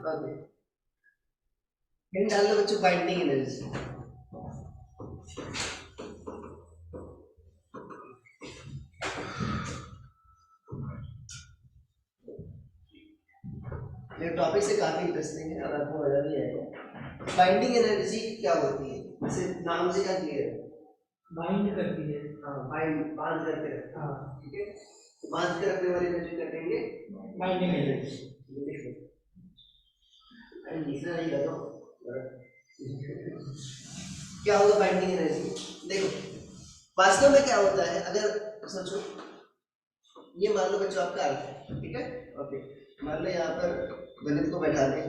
Okay, hint डाल दो बच्चों, बाइंडिंग एनर्जी। ये टॉपिक से काफी इंटरेस्टिंग है और आपको मजा भी आएगा। बाइंडिंग एनर्जी क्या होती है, इसे नाम से क्या क्लियर है? बाइंड करती है। हाँ, बांध करके रखती है। हाँ, ठीक है, तो बांध के रखने वाली एनर्जी क्या कहेंगे? Binding energy. क्या होगा बाइंडिंग एनर्जी? देखो वास्तव में क्या होता है, अगर सोचो, ये मान लो बच्चों आपका अर्थ है, ठीक है, ओके, मान लो यहाँ पर गणित को बैठा दें,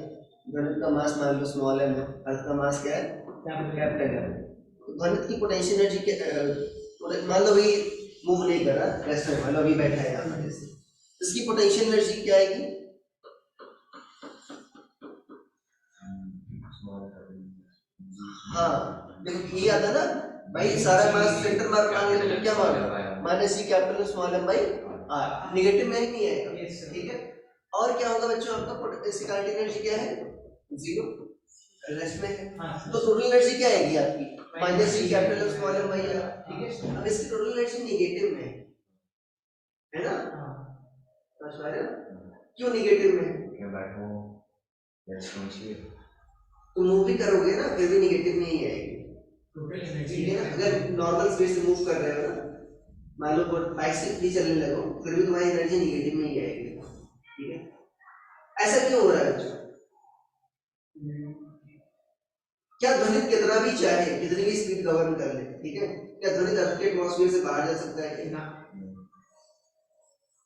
गणित का मास मान लो स्मॉल m है, अर्थ का मास क्या है? Capital M। तो गणित की पोटेंशियल एनर्जी मान लो भाई मूव नहीं कर रहा, रेस्ट में, मान लो अभी बैठा है यहाँ पर, जैसे इसकी पोटेंशियल एनर्जी क्या आएगी? हाँ देखो ये आता ना भाई, सारा मास सेंटर मार मांगे तो क्या मार minus C capital small m by r, negative में ही नहीं आएगा। ठीक है, और क्या होगा बच्चों आपका, इसकी काइनेटिक एनर्जी क्या है? जीरो, रेस्ट में है। तो टोटल एनर्जी क्या आएगी आपकी? Minus C capital small m by r। ठीक है, अब इसकी टोटल एनर्जी नेगेटिव में है ना? समझ पा रहे हो क्यों नेगेटिव में? तो मूव भी करोगे ना फिर भी नेगेटिव में ही आएगी। ठीक है ना, अगर नॉर्मल स्पीड से मूव कर रहे हो ना, मान लो बाइक से भी चलने लगो, फिर भी तुम्हारी एनर्जी नेगेटिव में ही आएगी। ठीक है, ऐसा क्यों हो रहा है बच्चों? क्या ध्वनित कितना भी चाहे, कितनी भी स्पीड गवर्न कर ले, ठीक है, क्या ध्वनित अर्थ के एटमॉस्फेयर से बाहर जा सकता है ना?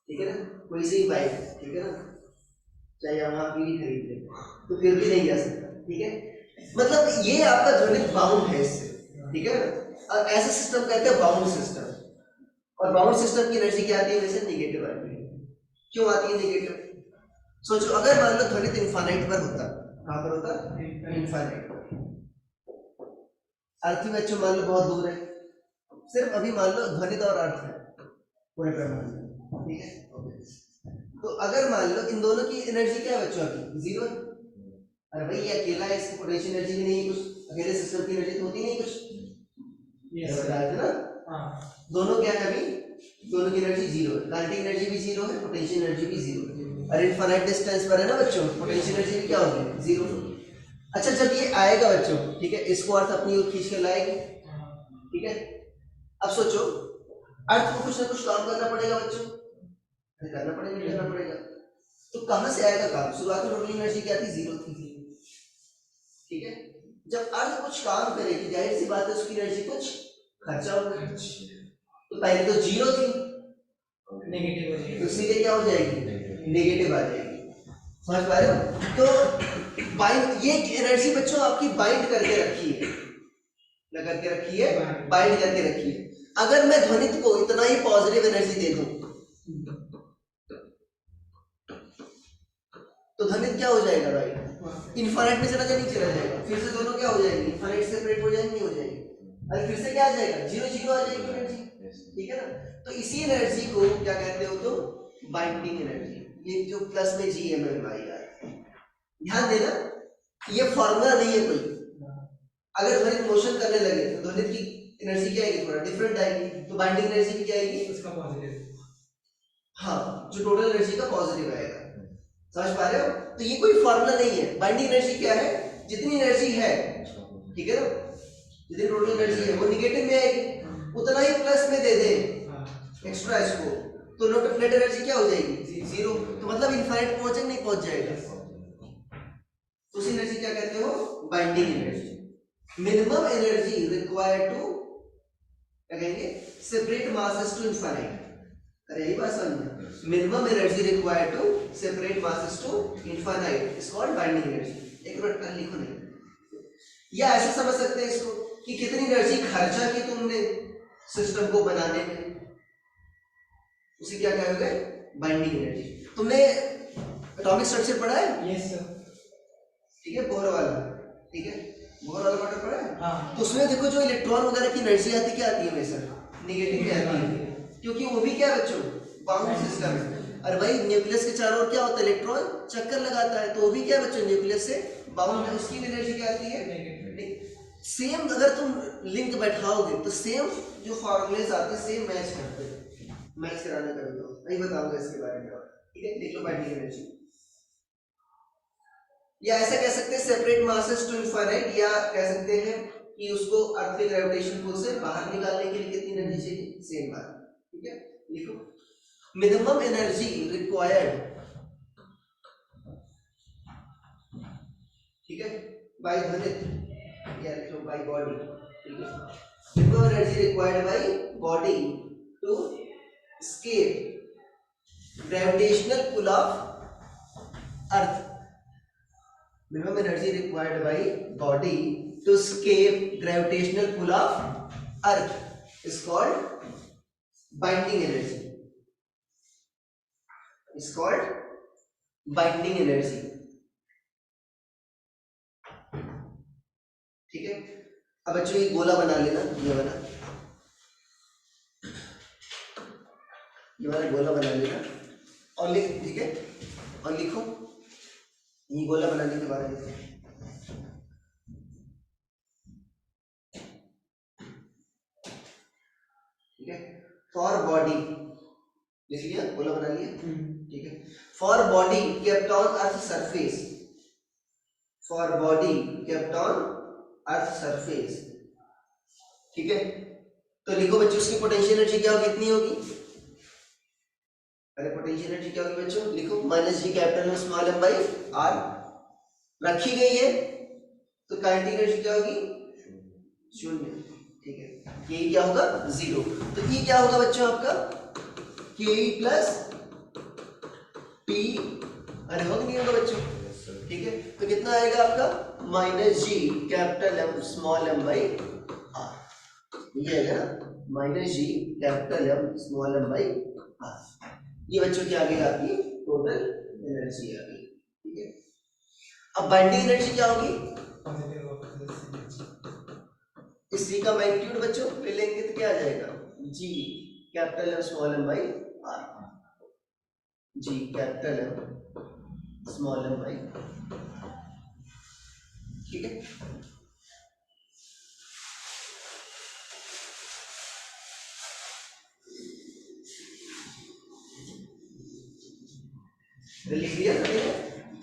ठीक है ना, कोई सी बाइक, ठीक है ना, चाहे आप वहां भी खरीद ले तो फिर भी नहीं जा सकता। ठीक है, मतलब ये आपका ध्वनित बाउंड है इससे। ठीक है ना, और ऐसा सिस्टम कहते हैं बाउंड सिस्टम। और बाउंड सिस्टम की एनर्जी क्या आती है? वैसे नेगेटिव आती है। क्यों आती है नेगेटिव? सोचो अगर मान लो ध्वनित इनफाइनाइट पर होता, कहां पर होता? इनफाइनाइट पर। अर्थ में बच्चों मान लो बहुत दूर है, सिर्फ अभी मान लो ध्वनित और अर्थ है पूरे ब्रह्मांड में। ठीक है, तो अगर मान लो इन दोनों की एनर्जी क्या है बच्चों की? जीरो। अरे भाई ये अकेला है, इसकी पोटेंशियल एनर्जी भी नहीं कुछ, अकेले सिस्टम की एनर्जी तो होती नहीं कुछ, ये बताया था ना। दोनों क्या है अभी? दोनों की एनर्जी जीरो है, काइनेटिक एनर्जी भी जीरो है, पोटेंशियल एनर्जी भी जीरो है। और इनफाइनाइट डिस्टेंस पर है ना बच्चों, पोटेंशियल एनर्जी भी क्या होगी? जीरो। अच्छा जब ये आएगा बच्चों, ठीक है, इसको अर्थ अपनी ओर खींच के लाएगी। ठीक है, अब सोचो अर्थ को कुछ ना कुछ काम करना पड़ेगा बच्चों, करना पड़ेगा। तो कहां से आएगा काम? शुरुआत में टोटल एनर्जी क्या थी? जीरो थी। ठीक है, जब अर्थ कुछ काम करेगी जाहिर सी बात है उसकी एनर्जी कुछ खर्चा होगा। तो पहले तो जीरो थी, नेगेटिव हो जाएगी, तो सीधे क्या हो जाएगी? नेगेटिव आ जाएगी। समझ पा रहे हो? तो बाइंड, ये एनर्जी बच्चों आपकी बाइंड करके रखी है, बाइंड करके रखी है। अगर मैं ध्वनित को इतना ही पॉजिटिव एनर्जी दे दूं तो ध्वनित क्या हो जाएगा भाई? इनफाइनाइट में चला जाएगा, फिर से दोनों क्या हो जाएंगे? इनफाइनाइट से सेपरेट हो जाएंगे, नहीं हो जाएंगे, अरे फिर से क्या आ जाएगा? जीरो जीरो आ जाएगी एनर्जी। ठीक है ना, तो इसी एनर्जी को क्या कहते हो? तो बाइंडिंग एनर्जी। ये जो प्लस में G M M I R, ध्यान देना ये फॉर्मूला नहीं है कोई। अगर ध्वनित मोशन करने लगे तो ध्वनित की एनर्जी क्या आएगी? थोड़ा डिफरेंट आएगी, तो बाइंडिंग एनर्जी क्या आएगी? उसका पॉजिटिव। हाँ, जो टोटल एनर्जी का पॉजिटिव आएगा। समझ पा रहे हो? तो ये कोई फॉर्मूला नहीं है। बाइंडिंग एनर्जी क्या है? जितनी एनर्जी है, ठीक है ना, जितनी टोटल एनर्जी है वो निगेटिव में आएगी, उतना ही प्लस में दे दे एक्स्ट्रा इसको, तो नेट एनर्जी क्या हो जाएगी? जीरो। तो मतलब इनफाइनाइट पहुंचे नहीं पहुंच जाएगा, तो उसी एनर्जी क्या कहते हो? Binding energy. Minimum energy required to, क्या कहेंगे, सेपरेट मासेस टू इनफाइनाइट। अरे यही बात समझना, minimum energy required to separate masses to infinite is called binding energy. एक मिनट लिखो नहीं, या ऐसे समझ सकते हैं इसको कि कितनी एनर्जी खर्चा की तुमने सिस्टम को बनाने में, उसे क्या कहोगे? Binding energy. तुमने एटॉमिक स्ट्रक्चर पढ़ा है? Yes sir. ठीक है, बोर वाला, ठीक है, बोर वाला मॉडल पढ़ा है? हाँ। तो उसमें देखो जो इलेक्ट्रॉन वगैरह की एनर्जी आती क्या आती है? हमेशा नेगेटिव में आती है, क्योंकि वो भी क्या बच्चों? बाउंड सिस्टम है। और भाई न्यूक्लियस के चारों ओर क्या होता है, इलेक्ट्रॉन चक्कर लगाता है, तो वो भी क्या है बच्चों, न्यूक्लियस से बाउंड है, उसकी एनर्जी क्या आती है। सेम अगर तुम लिंक बैठाओगे तो सेम जो फॉर्मूलेस आते हैं सेम मैच करते हैं, मैच कराना कभी तो नहीं बताऊंगा इसके बारे में, ठीक है। देख लो बाइंडिंग एनर्जी, या ऐसा कह सकते हैं सेपरेट मासेस टू इनफाइनाइट, या कह सकते हैं कि उसको अर्थ के ग्रेविटेशन फोर्स से बाहर निकालने के लिए कितनी एनर्जी चाहिए, सेम बात, ठीक है। लिखो मिनिमम एनर्जी रिक्वायर्ड, ठीक है, बाय ध्वनित, या लिख लो बाय बॉडी, ठीक है। Minimum energy required by body to escape gravitational pull of Earth, minimum energy required by body to escape gravitational pull of earth is called binding energy, is called binding energy, ठीक है। अब बच्चों ये गोला बना लेना, ये वाला गोला बना लेना और लिख, ठीक है, और लिखो ये गोला बनाने के बाद ठीक है। फॉर बॉडी लिख लिया, गोला बना लिया, ठीक है। For body kept on earth surface, for body kept on earth surface, ठीक है। तो लिखो बच्चों उसकी पोटेंशियल एनर्जी क्या होगी, कितनी होगी, अरे पोटेंशियल एनर्जी क्या होगी बच्चों, लिखो माइनस जी कैपिटल में स्मॉल एम बाई आर रखी गई है, तो काइनेटिक एनर्जी क्या होगी, शून्य, ठीक है। ये क्या होगा, जीरो, तो ये क्या होगा बच्चों आपका के प्लस टी, अरे होगा नहीं होगा बच्चों, ठीक है। तो कितना आएगा आपका minus G capital M small M by R, ये आएगा ना minus G capital M small M by R, ये बच्चों की आ गई आपकी टोटल एनर्जी आ गई, ठीक है। अब बाइंडिंग एनर्जी क्या होगी, इस जी का मैग्नीट्यूड बच्चों ले लेंगे तो क्या आ जाएगा, G capital M small M by R, G capital M small M by, ठीक है। लिख लिया,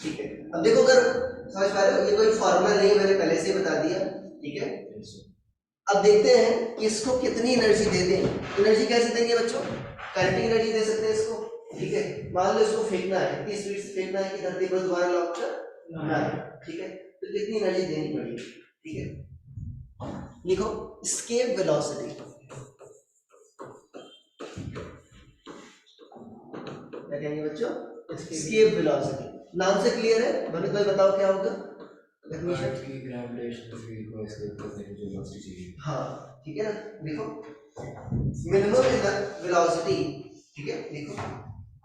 ठीक है। अब देखो अगर समझ पा रहे हो, ये कोई फॉर्मूला नहीं है, मैंने पहले से ही बता दिया, ठीक है। अब देखते हैं कि इसको कितनी एनर्जी दे दें, एनर्जी कैसे देंगे बच्चों, काइनेटिक एनर्जी दे सकते हैं इसको, ठीक है। मान लो इसको फेंकना है, इतनी स्पीड से फेंकना है कि धरती पर दोबारा लौट कर ना आए, ठीक है। तो कितनी एनर्जी देनी पड़ेगी, ठीक है। लिखो एस्केप वेलोसिटी, क्या कहेंगे बच्चों, एस्केप वेलोसिटी, नाम से क्लियर है, मैंने कोई बताओ क्या होगा, ग्रेविटेशनल फील्ड को एस्केप करने की जो वेलोसिटी चाहिए, हाँ ठीक है ना। देखो मिनिमम वेलोसिटी, ठीक है, देखो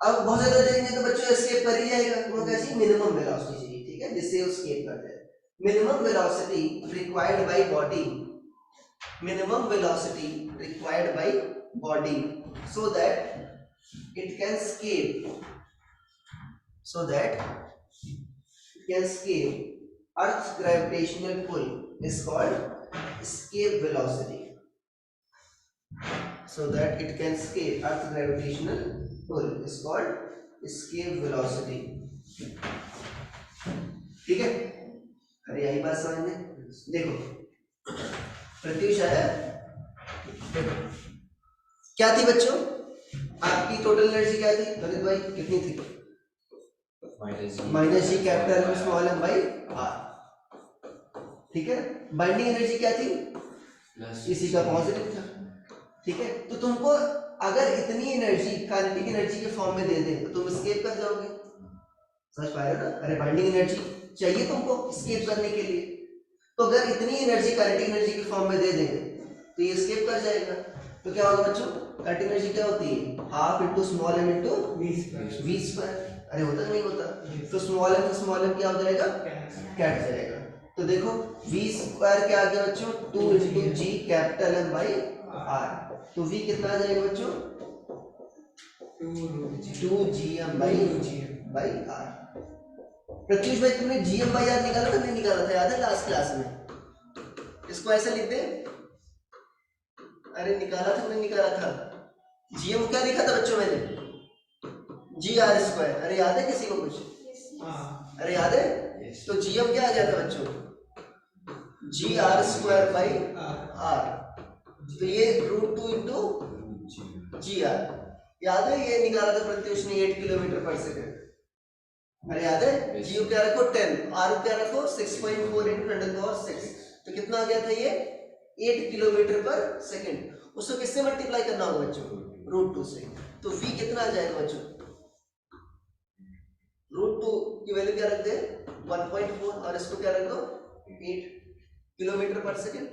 अब बहुत ज्यादा देंगे तो बच्चों एस्केप कर ही जाएगा, तो कैसी मिनिमम वेलोसिटी चाहिए, ठीक है, जिससे वो एस्केप कर जाए। Minimum velocity required by body, minimum velocity required by body so that it can escape, so that it can escape Earth's gravitational pull is called escape velocity, so that it can escape Earth's gravitational pull is called escape velocity, ठीक है। अरे यही बात समझ में, देखो प्रत्युष आया, देखो क्या थी बच्चों आपकी टोटल एनर्जी क्या थी ललित भाई, कितनी थी, minus G capital small M by R, ठीक है। बाइंडिंग एनर्जी क्या थी, इसी का पॉजिटिव था, ठीक है। तो तुमको अगर इतनी एनर्जी काइनेटिक एनर्जी के फॉर्म में दे दें तो तुम एस्केप कर जाओगे, समझ पाए हो ना। अरे बाइंडिंग एनर्जी चाहिए तुमको एस्केप करने के लिए, तो अगर इतनी एनर्जी काइनेटिक एनर्जी के फॉर्म में दे देंगे तो ये एस्केप कर जाएगा। तो क्या होगा बच्चों, काइनेटिक एनर्जी क्या होती है, half into small M into V square, अरे होता नहीं होता, तो स्मॉल एम क्या हो जाएगा, कैट जाएगा। तो देखो वी स्क्वायर क्या आ गया बच्चों, 2 into G capital M by R, तो वी कितना आ जाएगा बच्चों, 2 GM by R। प्रत्युष भाई तुमने GM/R निकाला था नहीं निकाला था, याद है लास्ट क्लास में? इसको ऐसे लिखते हैं, अरे निकाला था नहीं निकाला था? GM क्या लिखा था बच्चों मैंने? GR²। अरे याद है किसी को कुछ? अरे याद है? तो GM क्या आ गया था बच्चों? GR²/R। तो ये √2 into GR। याद है ये निकाला था प्रत्युष ने 8 किलोमीटर पर सेकंड। अरे याद है? G क्या रखो 10, R क्या रखो 6.4 into 10⁻⁶। तो कितना आ गया था ये? 8 किलोमीटर पर सेकंड। उसको किससे मल्टीप्लाई करना होगा बच्चों? √2 से। तो V कितना आ जाएगा बच्चों? √2 की वैल्यू क्या रख दे? 1.4 और इसको क्या रख दो? 8 किलोमीटर पर सेकंड।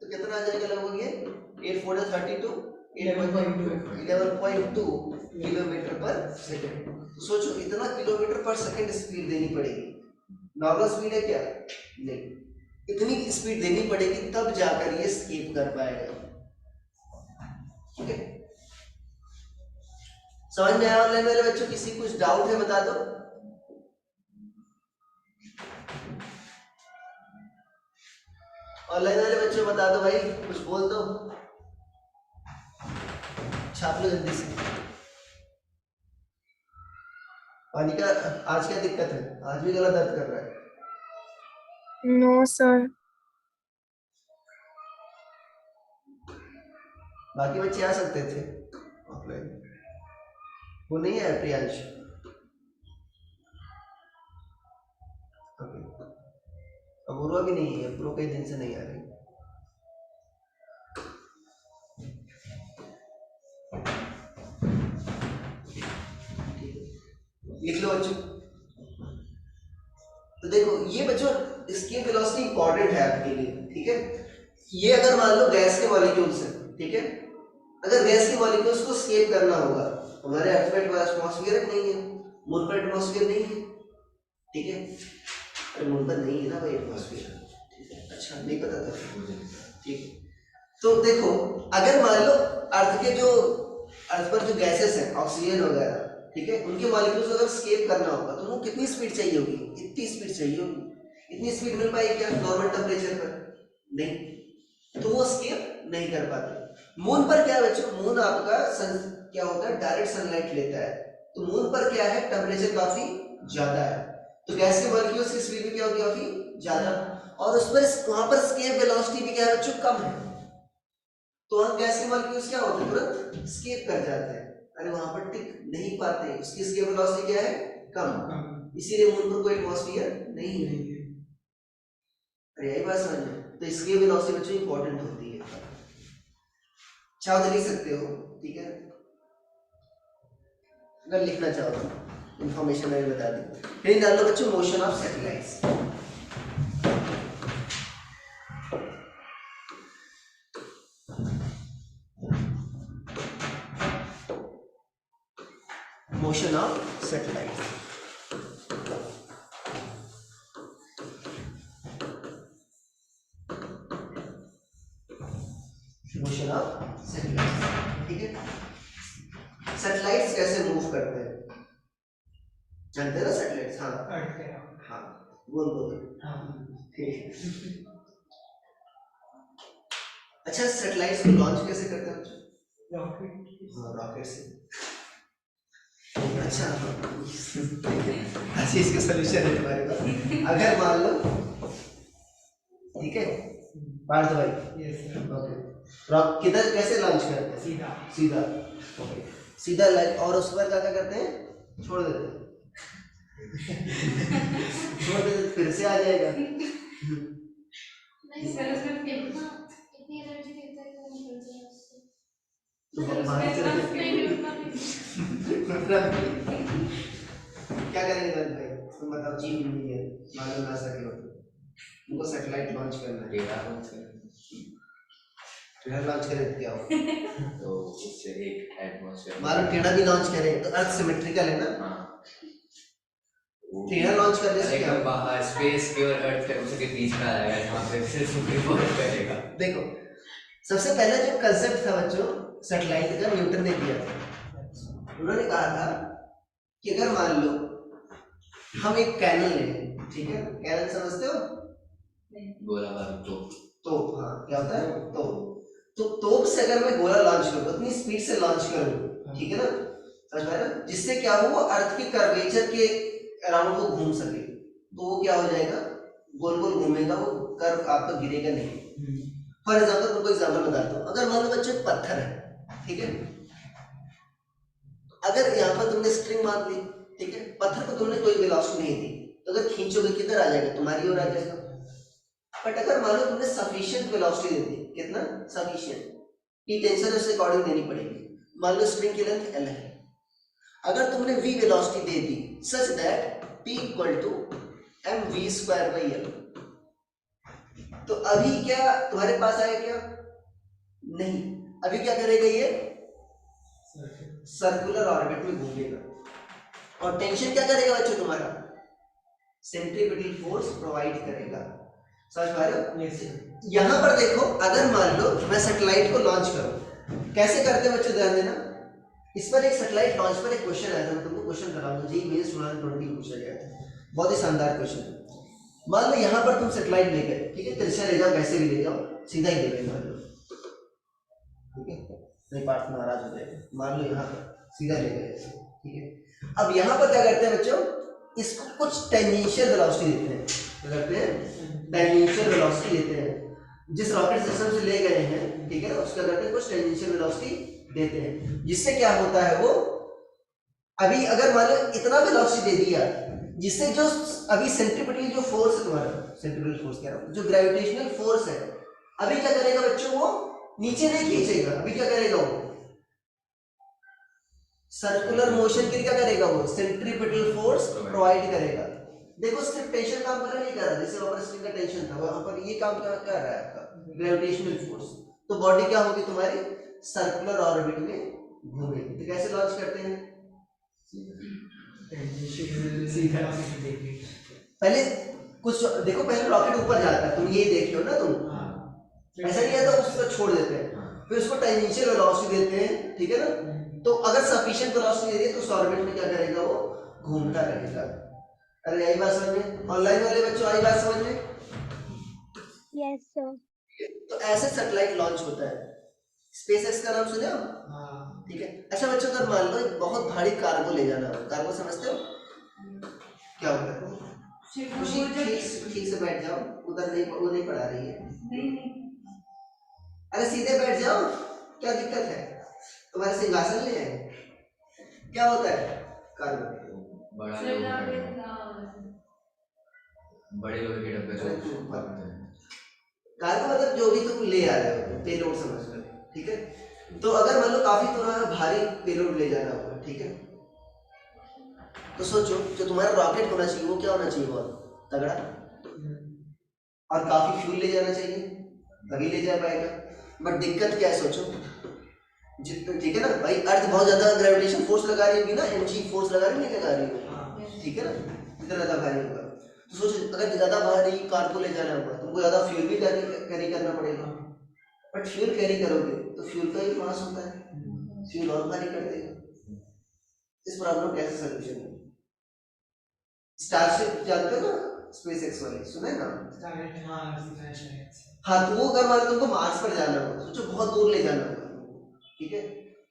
तो कितना आ जाएगा लगभग ये? 8 4 32, 11.2 किलोमीटर पर सेकंड। तो सोचो इतना किलोमीटर पर सेकंड स्पीड देनी पड़ेगी। नॉर्मल स्पीड है क्या? नहीं, इतनी स्पीड देनी पड़ेगी तब जाकर ये स्केप कर पाएगा। ठीक है, समझ में आया? ऑनलाइन वाले बच्चों किसी कुछ डाउट है बता दो। ऑनलाइन वाले बच्चों बता दो भाई, कुछ बोल दो, छाप लो जल्दी से। अनिका आज क्या दिक्कत है? आज भी गला दर्द कर रहा है? No sir. बाकी बच्चे आ सकते थे ऑफलाइन, वो नहीं है प्रियांश? अपूर्वा भी नहीं है, अपूर्वा कई दिन से नहीं आ रही। लिख लो बच्चों। तो देखो ये बच्चों इसकी वेलोसिटी इंपॉर्टेंट है आपके लिए। ठीक है, ये अगर मान लो गैस के मॉलिक्यूल्स है, ठीक है, अगर गैस के मॉलिक्यूल्स को स्केप करना होगा, हमारे अर्थ पे एटमॉस्फेयर नहीं है, मून पर एटमॉस्फेयर नहीं है, ठीक है, अरे मून पर नहीं है ना भाई एटमॉस्फेयर, ठीक है, अच्छा नहीं पता था, ठीक है। तो देखो अगर मान लो अर्थ पर जो गैसेस हैं ऑक्सीजन वगैरह, ठीक है, उनके मॉलिक्यूल्स अगर स्केप करना होगा तो वो कितनी स्पीड चाहिए होगी? इतनी स्पीड चाहिए होगी। इतनी स्पीड मिल पाएगी क्या नॉर्मल टेम्परेचर पर? नहीं, तो वो स्केप नहीं कर पाते। मून पर क्या है बच्चों? मून आपका क्या होता है? डायरेक्ट सनलाइट लेता है। तो मून पर क्या है? टेम्परेचर काफी ज्यादा है, तो गैस के मॉलिक्यूल्स की स्पीड भी क्या होगी? काफी ज्यादा, और उस पर वहां पर स्केप वेलोसिटी भी क्या है बच्चों? कम है। तो वहां गैस के मॉलिक्यूल्स क्या होते हैं? तुरंत स्केप कर जाते हैं, अरे वहां पर टिक नहीं पाते, उसकी स्केप वेलोसिटी क्या है? कम, इसीलिए मून पर कोई एटमॉस्फेयर नहीं है। अरे यही बात समझ में? तो स्केप वेलोसिटी बच्चों इंपॉर्टेंट होती है। चाहो तो लिख सकते हो, ठीक है, अगर लिखना चाहो तो इंफॉर्मेशन मैंने बता दी। फिर डाल लो बच्चों motion of satellites. Motion of satellites, motion of satellites, ठीक है। सैटेलाइट्स कैसे मूव करते हैं जानते हैं ना? सैटेलाइट्स, हाँ हाँ बोल ठीक। अच्छा सैटेलाइट्स को लॉन्च कैसे करते हैं? रॉकेट से। अच्छा अच्छा इसका सॉल्यूशन है तुम्हारे पास। अगर मान लो, ठीक है, पार्थ भाई, ओके, रॉक किधर कैसे लॉन्च करते हैं? सीधा सीधा, ओके, सीधा लाइक, और उस पर क्या करते हैं? छोड़ देते हैं छोड़ देते, फिर से आ जाएगा। नहीं सर, उसमें इतनी एनर्जी देता है कि वो निकल जाए उससे। तो हमारे से क्या करेंगे नंद भाई? तुम बताओ, चीफ इंजीनियर मालूम ना सके हो उनको सैटेलाइट लॉन्च करना है, टेढ़ा लॉन्च करें क्या हो? तो उससे एक एटमॉस्फेयर मालूम टेढ़ा भी लॉन्च करें तो अर्थ सिमेट्रिकल है ना? हाँ, टेढ़ा लॉन्च करने से क्या? बाहर स्पेस की और अर्थ के उसके बीच में आएगा, जहाँ पे सिर्फ रिवॉल्व करेगा। देखो सबसे पहला जो कंसेप्ट था बच्चों सैटेलाइट का, न्यूटन ने दिया था, उन्होंने कहा था कि अगर मान लो हम एक कैनन लें, ठीक है, कैनन समझते हो? गोला बारूद तोप। तोप, हाँ, क्या होता है? तोप। तो तोप से अगर मैं गोला लॉन्च करूँ, इतनी स्पीड से लॉन्च करूँ, ठीक है ना, समझ में आया ना, जिससे क्या हो, वो अर्थ के कर्वेचर के अराउंड वो घूम सके, तो वो क्या हो जाएगा, गोल गोल घूमेगा, वो कर्व आपका गिरेगा नहीं। फॉर एग्जाम्पल तुमको एग्जाम्पल बताता हूँ, अगर मान लो बच्चों एक पत्थर है, ठीक है, अगर यहाँ पर तुमने स्ट्रिंग मान ली, ठीक है, पत्थर को तुमने कोई वेलोसिटी नहीं दी, तो अगर खींचोगे किधर आ जाएगा, तुम्हारी ओर आ जाएगा। बट अगर मान लो तुमने सफिशिएंट वेलोसिटी दे दी, कितना सफिशिएंट, टी टेंशन उसके अकॉर्डिंग देनी पड़ेगी। मान लो स्ट्रिंग की लेंथ l है, अगर तुमने v वेलोसिटी दे दी such that t equal to mv²/l, तो अभी क्या तुम्हारे पास आया क्या? नहीं, अभी क्या करेगा ये? सर्कुलर ऑर्बिट में घूमेगा। और टेंशन क्या करेगा बच्चों तुम्हारा? सेंट्रीपिटल फोर्स प्रोवाइड करेगा। समझ पा रहे हो? यहां पर देखो, अगर मान लो मैं सैटेलाइट को लॉन्च करूं, कैसे करते हैं बच्चों, ध्यान देना। इस पर एक सैटेलाइट लॉन्च पर एक क्वेश्चन आया था, मैं तुमको क्वेश्चन कराऊंगा, जी मेंस 2020 पूछा गया था, बहुत ही शानदार क्वेश्चन। मान लो यहाँ पर तुम सैटेलाइट ले गए, ठीक है, तिरछा ले जाओ, कैसे भी ले जाओ, सीधा ही ले गए मान लो, ठीक है, नहीं पार्ट नाराज हो जाएगा, मान लो यहाँ पर सीधा ले गए, ठीक है। अब यहाँ पर क्या करते हैं बच्चों, इसको कुछ टेंजेंशियल वेलोसिटी देते हैं, क्या करते हैं? टेंजेंशियल वेलोसिटी देते हैं। जिस रॉकेट सिस्टम से ले गए हैं, ठीक है ना, उसका करते हैं कुछ टेंजेंशियल वेलोसिटी देते हैं, जिससे क्या होता है, वो अभी अगर मान लो इतना वेलोसिटी दे दिया, जिससे जो अभी सेंट्रीपिटल जो फोर्स है तुम्हारा, सेंट्रीपिटल फोर्स कह रहा हूं, जो ग्रेविटेशनल फोर्स है, अभी क्या करेगा बच्चों, वो नीचे नहीं खींचेगा, अभी क्या करेगा, वो सर्कुलर मोशन के लिए क्या करेगा, वो सेंट्रीपिटल फोर्स प्रोवाइड करेगा। देखो सिर्फ टेंशन काम कर रहा नहीं कर रहा, जैसे वहां पर स्ट्रिंग का टेंशन था, वहां पर ये काम क्या कर रहा है आपका ग्रेविटेशनल फोर्स, तो बॉडी क्या होगी तुम्हारी, सर्कुलर ऑर्बिट में घूमेगी। तो कैसे लॉन्च करते हैं? पहले कुछ देखो, पहले रॉकेट ऊपर जाता है, तुम ये देख लो ना, तुम ऐसा नहीं आता, उसको छोड़ देते हैं, फिर उसको टेंजेंशियल वेलोसिटी देते हैं, ठीक है ना, तो अगर सफिशिएंट वेलोसिटी दे दी तो उस ऑर्बिट में क्या करेगा, वो घूमता रहेगा। अरे यही बात समझ में, ऑनलाइन वाले बच्चों आई बात समझ में? Yes, sir. तो ऐसे सैटेलाइट लॉन्च होता है। स्पेसएक्स का नाम सुने हो? ठीक है। अच्छा बच्चों, अगर मान लो एक बहुत भारी कार्गो ले जाना हो, कार्गो समझते हो क्या होता है? ठीक से बैठ जाओ, उधर नहीं, वो नहीं पढ़ा रही है, अरे सीधे बैठ जाओ, क्या दिक्कत है, तुम्हारे सिंहासन ले है, क्या होता है कार्गो? बड़े लोहे के डब्बे से कार्गो मतलब जो भी तुम ले आ रहे हो, पेलोड समझ लो, ठीक है। तो अगर मान लो काफी तुम्हारा भारी पेलोड ले जाना होगा, ठीक है, तो सोचो जो तुम्हारा रॉकेट होना चाहिए वो क्या होना चाहिए, बहुत तगड़ा, और काफी फ्यूल ले जाना चाहिए, तभी ले जा पाएगा। बट दिक्कत क्या है, सोचो जितना, ठीक है ना भाई, अर्थ बहुत ज्यादा ग्रेविटेशन फोर्स लगा रही होगी ना, mg फोर्स लगा रही नहीं लगा रही होगी, ठीक है ना, इतना ज्यादा भारी होगा, तो सोचो अगर ज्यादा भारी कार्गो ले जाना होगा, तुमको ज्यादा फ्यूल भी कैरी करना पड़ेगा, बट फ्यूल कैरी करोगे तो फ्यूल का ही मास होता है, फ्यूल और भारी कर देगा। इस प्रॉब्लम कैसे सोल्यूशन है? स्टारशिप जानते हो ना, स्पेसएक्स वाले सुना है ना? हाँ, तो वो अगर मान लो तुमको मार्स पर जाना होगा, सोचो बहुत दूर ले जाना होगा, ठीक है,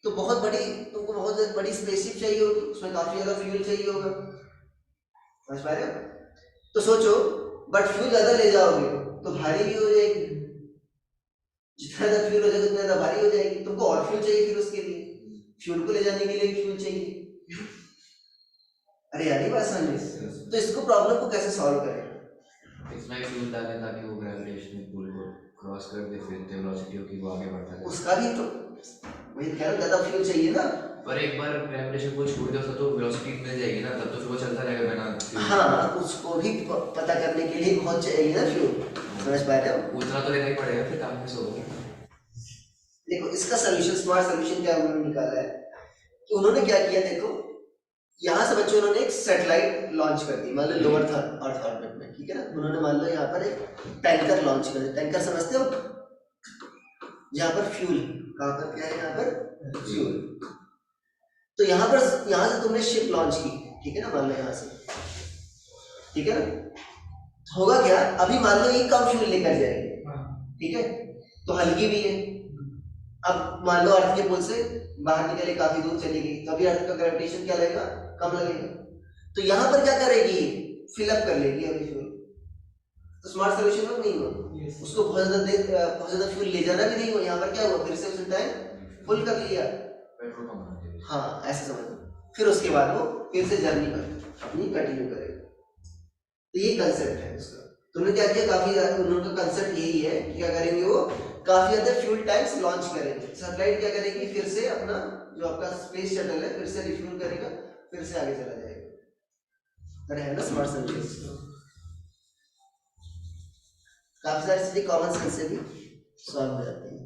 तो बहुत बड़ी, तुमको बहुत बड़ी स्पेसशिप चाहिए होगी, उसमें काफी ज्यादा फ्यूल चाहिए होगा, समझ पा रहे हो? तो सोचो, बट फ्यूल ज्यादा ले जाओगे तो भारी भी हो जाएगी, जितना ज्यादा फ्यूल हो जाएगा उतना ज्यादा भारी हो जाएगी, तुमको और फ्यूल चाहिए, फिर उसके लिए फ्यूल को ले जाने के लिए फ्यूल चाहिए। अरे यार ये बात समझ, तो इसको प्रॉब्लम को कैसे सॉल्व करें? इसमें फ्यूल डालें ताकि वो ग्रेविटेशनल पुल को क्रॉस कर दे, फिर वेलोसिटी की वो आगे बढ़ता है, उसका भी तो वही कह रहा हूं, ज्यादा फ्यूल चाहिए ना। पर एक बार ग्रेविटेशन पुल छोड़ दो तो वेलोसिटी मिल जाएगी ना, तब तो फिर वो चलता रहेगा बिना। हाँ, उसको भी पता करने के लिए बहुत चाहिए ना फ्यूल, समझ पा रहे हो? उतना तो लेना ही पड़ेगा, फिर काम कैसे होगा? देखो इसका सोल्यूशन, स्मार्ट सोल्यूशन क्या उन्होंने निकाला है कि उन्होंने क्या किया, देखो यहाँ से बच्चों उन्होंने एक सैटेलाइट लॉन्च कर दी, मान लो लोअर अर्थ ऑर्बिट में, ठीक है ना, उन्होंने मान लो यहाँ पर एक टैंकर लॉन्च कर दिया। टैंकर समझते हो, यहाँ पर फ्यूल, कहाँ पर क्या है, यहाँ पर फ्यूल, तो यहाँ से तुमने शिप लॉन्च की, ठीक है ना, मान लो यहाँ से, ठीक है ना, होगा क्या, अभी मान लो ये कम फ्यूल लेकर जाएगी, ठीक है, तो हल्की भी है। अब मान लो अर्थ के पुल से बाहर निकले, काफी दूर चली गई, तो अभी अर्थ का ग्रेविटेशन क्या लगेगा, कम लगेगा, तो यहाँ पर क्या करेगी, फिलअप कर लेगी अभी फ्यूल। तो स्मार्ट सोल्यूशन में नहीं हुआ, उसको बहुत ज्यादा फ्यूल ले जाना भी नहीं हुआ, यहाँ पर क्या हुआ, फिर से उसने टाइम फुल कर लिया, पेट्रोल पंप। हाँ ऐसे समझो। फिर उसके बाद वो फिर से जर्नी पर अपनी कंटिन्यू करेगा। तो ये कंसेप्ट है उसका। तुमने क्या किया, काफी उनका कंसेप्ट यही है कि क्या करेंगे, वो काफी ज्यादा फ्यूल टैंक्स लॉन्च करेंगे। सैटेलाइट क्या करेगी, फिर से अपना जो आपका स्पेस शटल है फिर से रिफ्यूल करेगा, फिर से आगे चला जाएगा। अरे है ना स्मार्ट सर्विस, काफी सारी चीजें कॉमन सेंस से भी सॉल्व हो जाती है।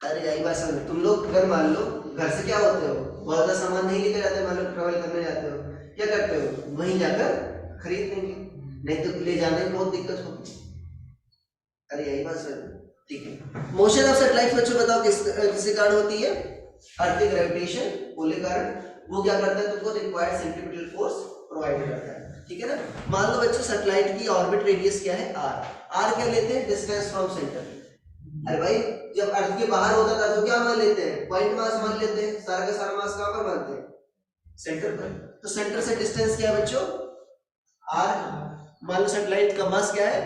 अरे यही बात समझ, तुम लोग अगर मान लो घर से क्या होते हो, बहुत ज्यादा सामान नहीं लेकर जाते, मान लो ट्रैवल करने जाते हो, क्या करते हो, वहीं जाकर खरीद लेंगे, नहीं तो ले जाने में बहुत दिक्कत होगी। अरे यही बात सर, ठीक है। मोशन ऑफ सैटेलाइट बच्चों बताओ किसके कारण होती है, अर्थ के ग्रेविटेशन पुल के कारण। वो क्या करता है, तुमको रिक्वायर्ड सेंट्रीपिटल फोर्स प्रोवाइड करता है, ठीक है ना। मान लो बच्चों सैटेलाइट की ऑर्बिट रेडियस क्या है, आर क्या लेते हैं, डिस्टेंस फ्रॉम सेंटर। अरे भाई जब अर्थ के बाहर होता था तो क्या मान लेते हैं, पॉइंट मास मान लेते हैं, सारा का सारा मास कहां पर मानते हैं, सेंटर पर। तो सेंटर से डिस्टेंस क्या है बच्चों, आर। मान लो सैटेलाइट का मास क्या है,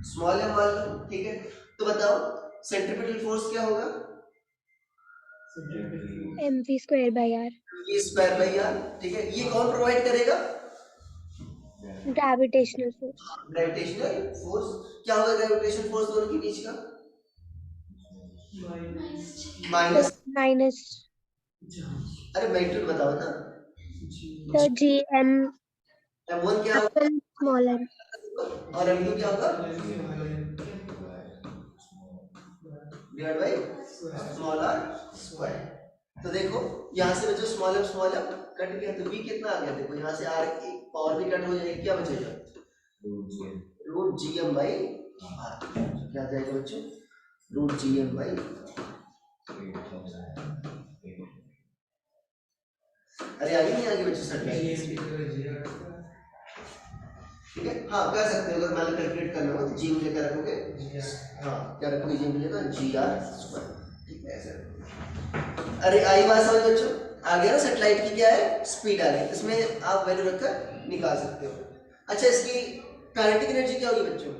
स्मॉल एम मान लो, ठीक है। तो बताओ सेंट्रीपिटल फोर्स क्या होगा, mv²/r। v square by R, ठीक है। ये कौन प्रोवाइड करेगा, ग्रेविटेशनल फोर्स। Gravitational force. क्या होगा ग्रेविटेशनल फोर्स दोनों के बीच का, माइनस, माइनस अरे मैग्नीट्यूड बताओ ना, तो gm m1 क्या होगा स्मॉल m। और m2 क्या होगा, divide by small R square. तो देखो यहाँ से बच्चों स्मॉल एम कट गया, तो v कितना आ गया, देखो यहाँ से r की पावर भी कट हो जाएगी, क्या बचेगा, रूट gm बाई r। क्या आ जाएगा बच्चों, रूट gm बाई। अरे आगे नहीं आगे बच्चों सैटेलाइट, ठीक है। हाँ कर सकते हो, अगर मान लो कैलकुलेट करना हो तो जी में क्या रखोगे, हाँ क्या रखोगे, जी में लेगा gr², ठीक है ऐसे। अरे आई बात समझ बच्चों, आ गया ना, सैटेलाइट की क्या है, स्पीड आ गई, इसमें आप वैल्यू रखकर निकाल सकते हो। अच्छा इसकी काइनेटिक एनर्जी क्या होगी बच्चों,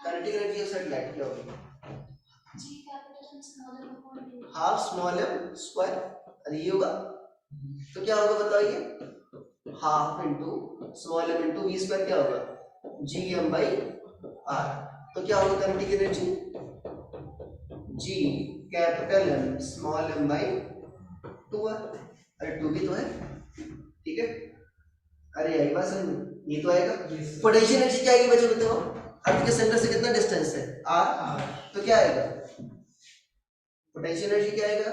काइनेटिक एनर्जी ऑफ सैटेलाइट क्या होगी, हाफ स्मॉल एम स्क्वायर। अरे ये होगा, तो क्या होगा बताइए, half into small M into V square, क्या होगा जी एम बाई आर। तो क्या होगा kinetic energy, G capital M small M by 2r। अरे 2 भी तो है, ठीक है। अरे यही बात समझ, ये तो आएगा। पोटेंशियल एनर्जी क्या आएगी बच्चों बताओ, अर्थ के सेंटर से कितना डिस्टेंस है, r, तो क्या आएगा पोटेंशियल एनर्जी, क्या आएगा,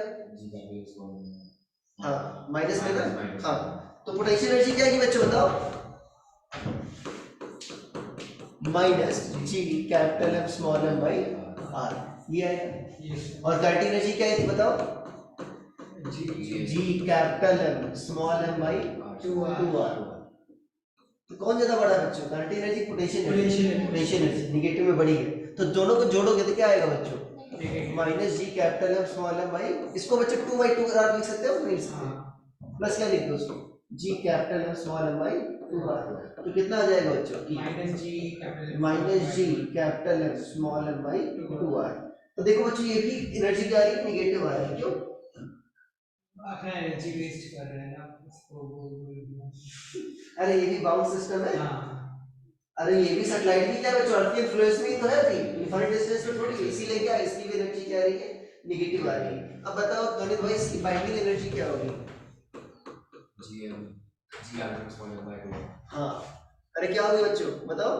हाँ माइनस में ना, हाँ। तो पोटेंशियल एनर्जी क्या आएगी बच्चों बताओ, minus G capital M small M by R, ये आएगा। और काइनेटिक एनर्जी क्या है बताओ, G capital M small M by 2r। तो कौन ज्यादा बड़ा है बच्चों, kinetic energy potential energy, negative में बड़ी है, तो दोनों को जोड़ोगे तो क्या आएगा बच्चों, minus G capital M small M by, इसको बच्चों 2/2r लिख सकते हो, नहीं प्लस क्या लिख दो उसको, G capital M small M by 2r। तो कितना आ जाएगा बच्चों, minus G capital M small M by 2r। तो देखो बच्चों ये भी एनर्जी क्या आ रही है, निगेटिव आ रही है, क्यों, अपना एनर्जी वेस्ट कर रहे हैं ना उसको। अरे ये भी बाउंड सिस्टम है, हाँ। अरे ये भी सैटेलाइट भी क्या बच्चों, अर्थ के इन्फ्लुएंस में ही तो है, अभी इनफाइनाइट डिस्टेंस पे थोड़ी, इसीलिए क्या इसकी भी एनर्जी क्या आ रही है, नेगेटिव आ रही है। अब बताओ गणित भाई इसकी बाइंडिंग एनर्जी क्या होगी, हाँ अरे क्या होगी बच्चों बताओ,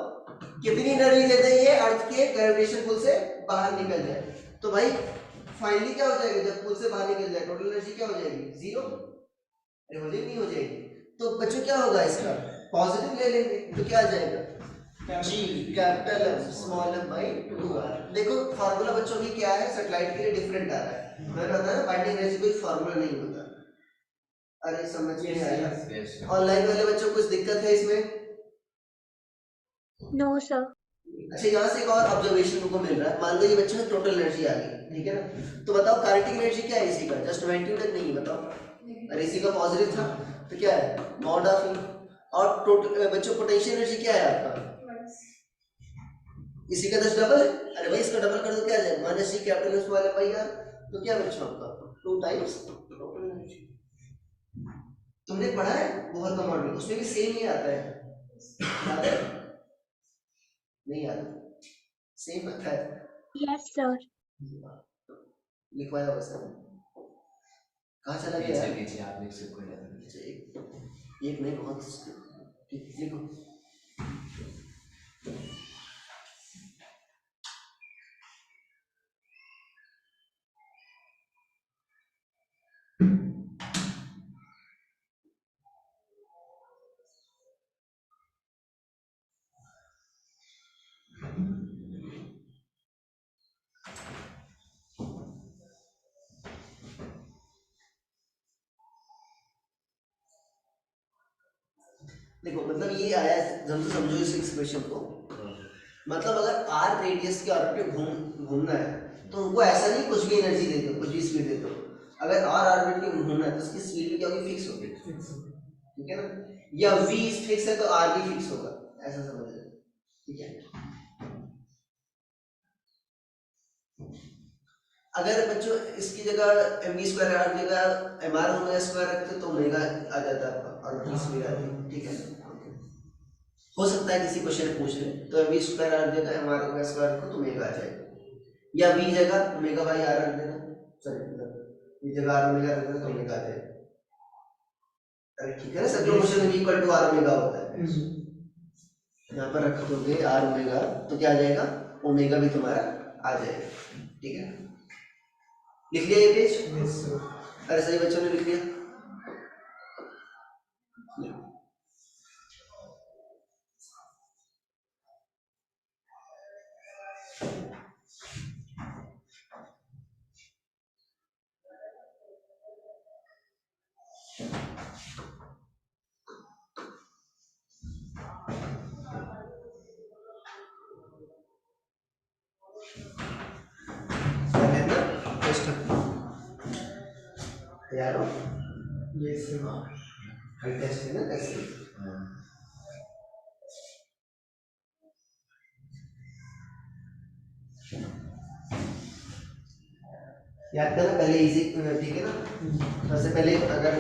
कितनी एनर्जी देते हैं ये अर्थ के ग्रेविटेशन पुल से बाहर निकल जाए, तो भाई फाइनली क्या हो जाएगा, जब पुल से बाहर निकल जाए टोटल एनर्जी क्या हो जाएगी, 0। अरे हो जाएगी, नहीं हो जाएगी, तो बच्चों क्या होगा इसका, पॉजिटिव ले लेंगे तो क्या आ जाएगा, G capital M small M by 2r। देखो फार्मूला बच्चों की क्या है, सेटेलाइट के लिए डिफरेंट आ रहा है। मैंने बताया बाइंडिंग एनर्जी कोई फार्मूला नहीं होता। अरे समझ में आया? Yes. ऑनलाइन वाले बच्चों को कुछ दिक्कत है इसमें? No, sir. अच्छा यहाँ से एक और ऑब्जर्वेशन मुझको मिल रहा है। मान लो ये बच्चों में टोटल एनर्जी आ गई, ठीक है ना? तो बताओ काइनेटिक एनर्जी क्या है इसी का? जस्ट 92 तक नहीं बताओ। अरे इसी का पॉजिटिव था तो क्या है मॉड ऑफ ई। और टोटल बच्चों पोटेंशियल एनर्जी क्या है आपका? इसी का 10 डबल है। अरे भाई इसका डबल कर दो क्या आ जाएगा? माइनस जी कैपिटल एस वाला पाई आर। तो क्या बच्चों आपका 2 टाइम्स टोटल एनर्जी। तुमने पढ़ा है बोहर का मॉडल, उसमें भी सेम ही आता है, याद है? नहीं याद? सेम आता है। Yes, sir. लिखवाया हुआ सर, कहाँ चला गया? पीछे पीछे आप लिख सकते हैं। अच्छा, एक नहीं बहुत ठीक, लिखो। देखो मतलब ये आया, जब तो समझो इस एक्सप्रेशन को। मतलब अगर आर रेडियस के ऑर्बिट पे घूमना है तो उनको ऐसा नहीं कुछ भी एनर्जी दे दो, कुछ भी स्पीड दे दो। अगर आर ऑर्बिट के घूमना है तो उसकी स्पीड भी क्या होगी? फिक्स होगी, ठीक है ना? या v फिक्स है तो आर भी फिक्स होगा, ऐसा समझ लो, ठीक है? अगर बच्चों इसकी जगह mv स्क्वायर आर की जगह mr ओमेगा स्क्वायर रखते तो ओमेगा आ जाता है आपका और स्पीड आती है, ठीक है? हो सकता है किसी क्वेश्चन पूछ ले तो mv स्क्वायर आर जगह mr ओमेगा स्क्वायर को तो ओमेगा आ जाएगा, या v जगह ओमेगा बाई आर रख देना, सॉरी मतलब v जगह आर ओमेगा रख देना तो ओमेगा आ जाएगा। अरे ठीक है ना, सर्कुलर मोशन में v equal to R omega होता है। यहाँ पर रख दोगे आर ओमेगा तो क्या आ जाएगा? ओमेगा भी तुम्हारा आ जाएगा, ठीक है? लिख लिया ये पेज? Yes, sir. अरे सही बच्चों ने लिख लिया? तैयार हो? Yes, sir. हल टेस्ट है ना कैसे? याद करना पहले इजी, ठीक है ना? सबसे पहले अगर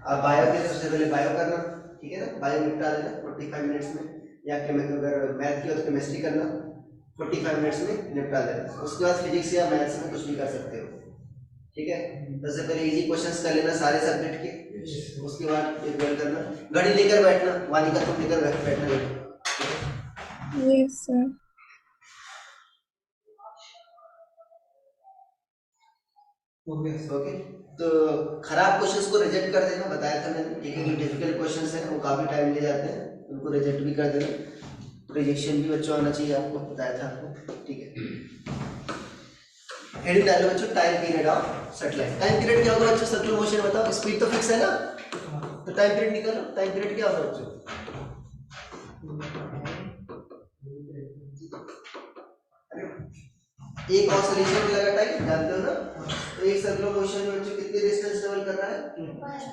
आप बायो के सबसे पहले बायो करना, ठीक है ना? बायो निपटा देना 45 मिनट्स में, या अगर मैथ की हो तो केमिस्ट्री करना 45 मिनट्स में निपटा देना। उसके बाद फिजिक्स या मैथ्स में कुछ भी कर सकते हो, ठीक है? सबसे पहले इजी क्वेश्चंस कर लेना सारे सब्जेक्ट के, उसके बाद रिवीजन करना। घड़ी लेकर बैठना, वानिका तुम लेकर बैठना। Yes, sir. Okay, sir. Okay, तो खराब क्वेश्चंस को रिजेक्ट कर देना, बताया था मैंने, ठीक है? जो डिफिकल्ट क्वेश्चंस हैं वो काफी टाइम ले जाते हैं, उनको रिजेक्ट भी कर देना। रिजेक्शन भी बच्चों आना चाहिए आपको, बताया था आपको, ठीक है? हेडिंग डालो बच्चों, time period of satellite. Time period क्या होगा बच्चों? सर्कुलर मोशन बताओ, स्पीड तो फिक्स है ना, तो टाइम पीरियड निकालो। टाइम पीरियड क्या होगा बच्चों? एक ऑसिलेशन में लगा टाइम, जानते हो ना? तो एक सर्कुलर मोशन में बच्चों कितने डिस्टेंस ट्रेवल कर रहा है?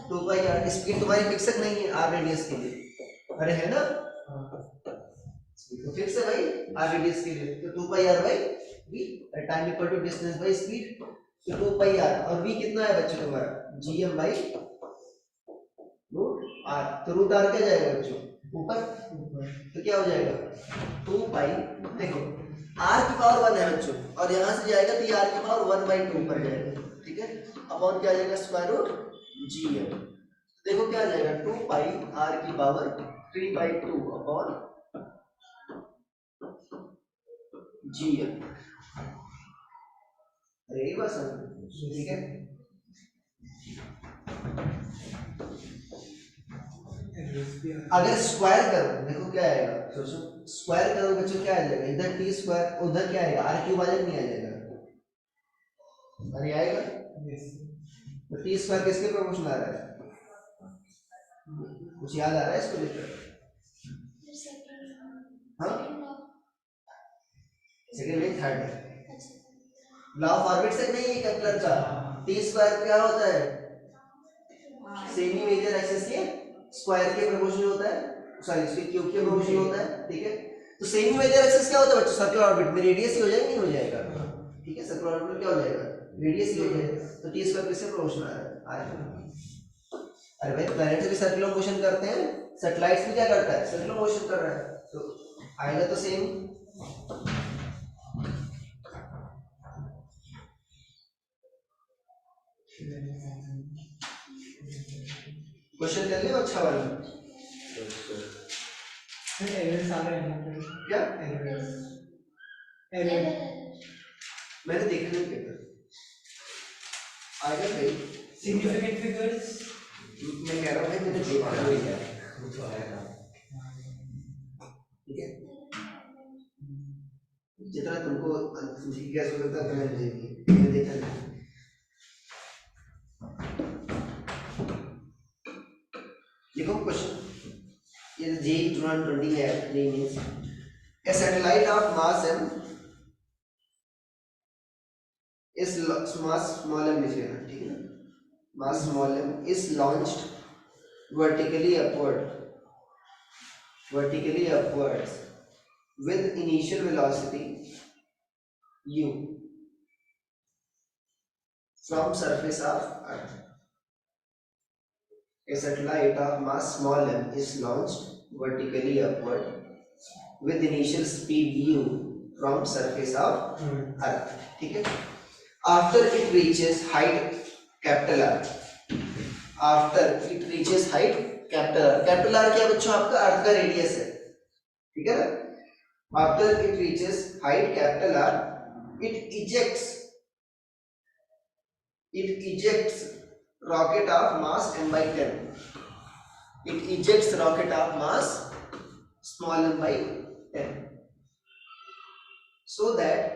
2 पाई आर। स्पीड तुम्हारी फिक्स नहीं है आर रेडियस के लिए, अरे है ना? स्पीड तो फिक्स है भाई आर रेडियस के लिए, तो 2 pi R by v, time equal to distance by speed, तो 2 पाई आर। और v कितना है बच्चों तुम्हारा? gm by root r। तो रूट r क्या जाएगा बच्चों? ऊपर, तो क्या हो जाएगा? 2 पाई, देखो r की पावर 1 है बच्चों, और यहाँ से जाएगा तो ये r की पावर 1/2 पर जाएगा, ठीक है? अपॉन क्या आ जाएगा? Square root gm। देखो क्या आ जाएगा? 2 पाई r की पावर 3/2 अपॉन gm। अरे यही बात समझ, ठीक है? अगर स्क्वायर करो देखो क्या आएगा, सोचो स्क्वायर करो बच्चों क्या आ जाएगा, इधर टी स्क्वायर उधर क्या आएगा, आर क्यूब आ जाएगा नहीं आ जाएगा, अरे आएगा। तो टी स्क्वायर किसके प्रोपोर्शनल आ रहा है, कुछ याद आ रहा है इसको लेकर? हाँ सेकंड नहीं थर्ड है, लॉ ऑफ ऑर्बिट से नहीं है केपलर का, टी स्क्वायर क्या होता है, सेमी मेजर एक्सिस के स्क्वायर के प्रोपोर्शनल होता है, सॉरी इसके क्यूब के प्रोपोर्शनल होता है, ठीक है। तो सेमी मेजर एक्सिस क्या होता है बच्चों, सर्कुलर ऑर्बिट में रेडियस ही हो जाएगा, नहीं हो जाएगा, ठीक है, सर्कुलर ऑर्बिट में क्या हो जाएगा, रेडियस ही हो जाएगा। तो टी स्क्वायर किससे प्रोपोर्शनल आ रहा है, अरे भाई प्लैनेट्स भी सर्कुलर मोशन करते हैं, सैटेलाइट्स भी क्या करता है, सर्कुलर मोशन कर रहा है, तो आएगा तो सेम। क्वेश्चन कर लियो अच्छा वाला, एरर्स आ रहे हैं क्या एरर मैंने देखा नहीं पेपर आएगा भाई, सिग्निफिकेंट फिगर्स मैं कह रहा हूँ भाई मैंने देखा नहीं है, ठीक है, जितना तुमको गैस हो सकता है मैंने देखा नहीं। देखो क्वेश्चन, ये जे 2020 है, ये means a satellite of mass m is mass small m लिखिएगा, ठीक है ना, mass small m is launched vertically upwards with initial velocity u from surface of earth. A satellite of mass small m is launched vertically upward with initial speed u from surface of earth, ठीक है। After it reaches height capital R, after it reaches height capital R क्या बच्चों आपका अर्थ का radius है, ठीक है ना। After it reaches height capital R, it ejects rocket of mass m by 10. It ejects rocket of mass small m by 10. So that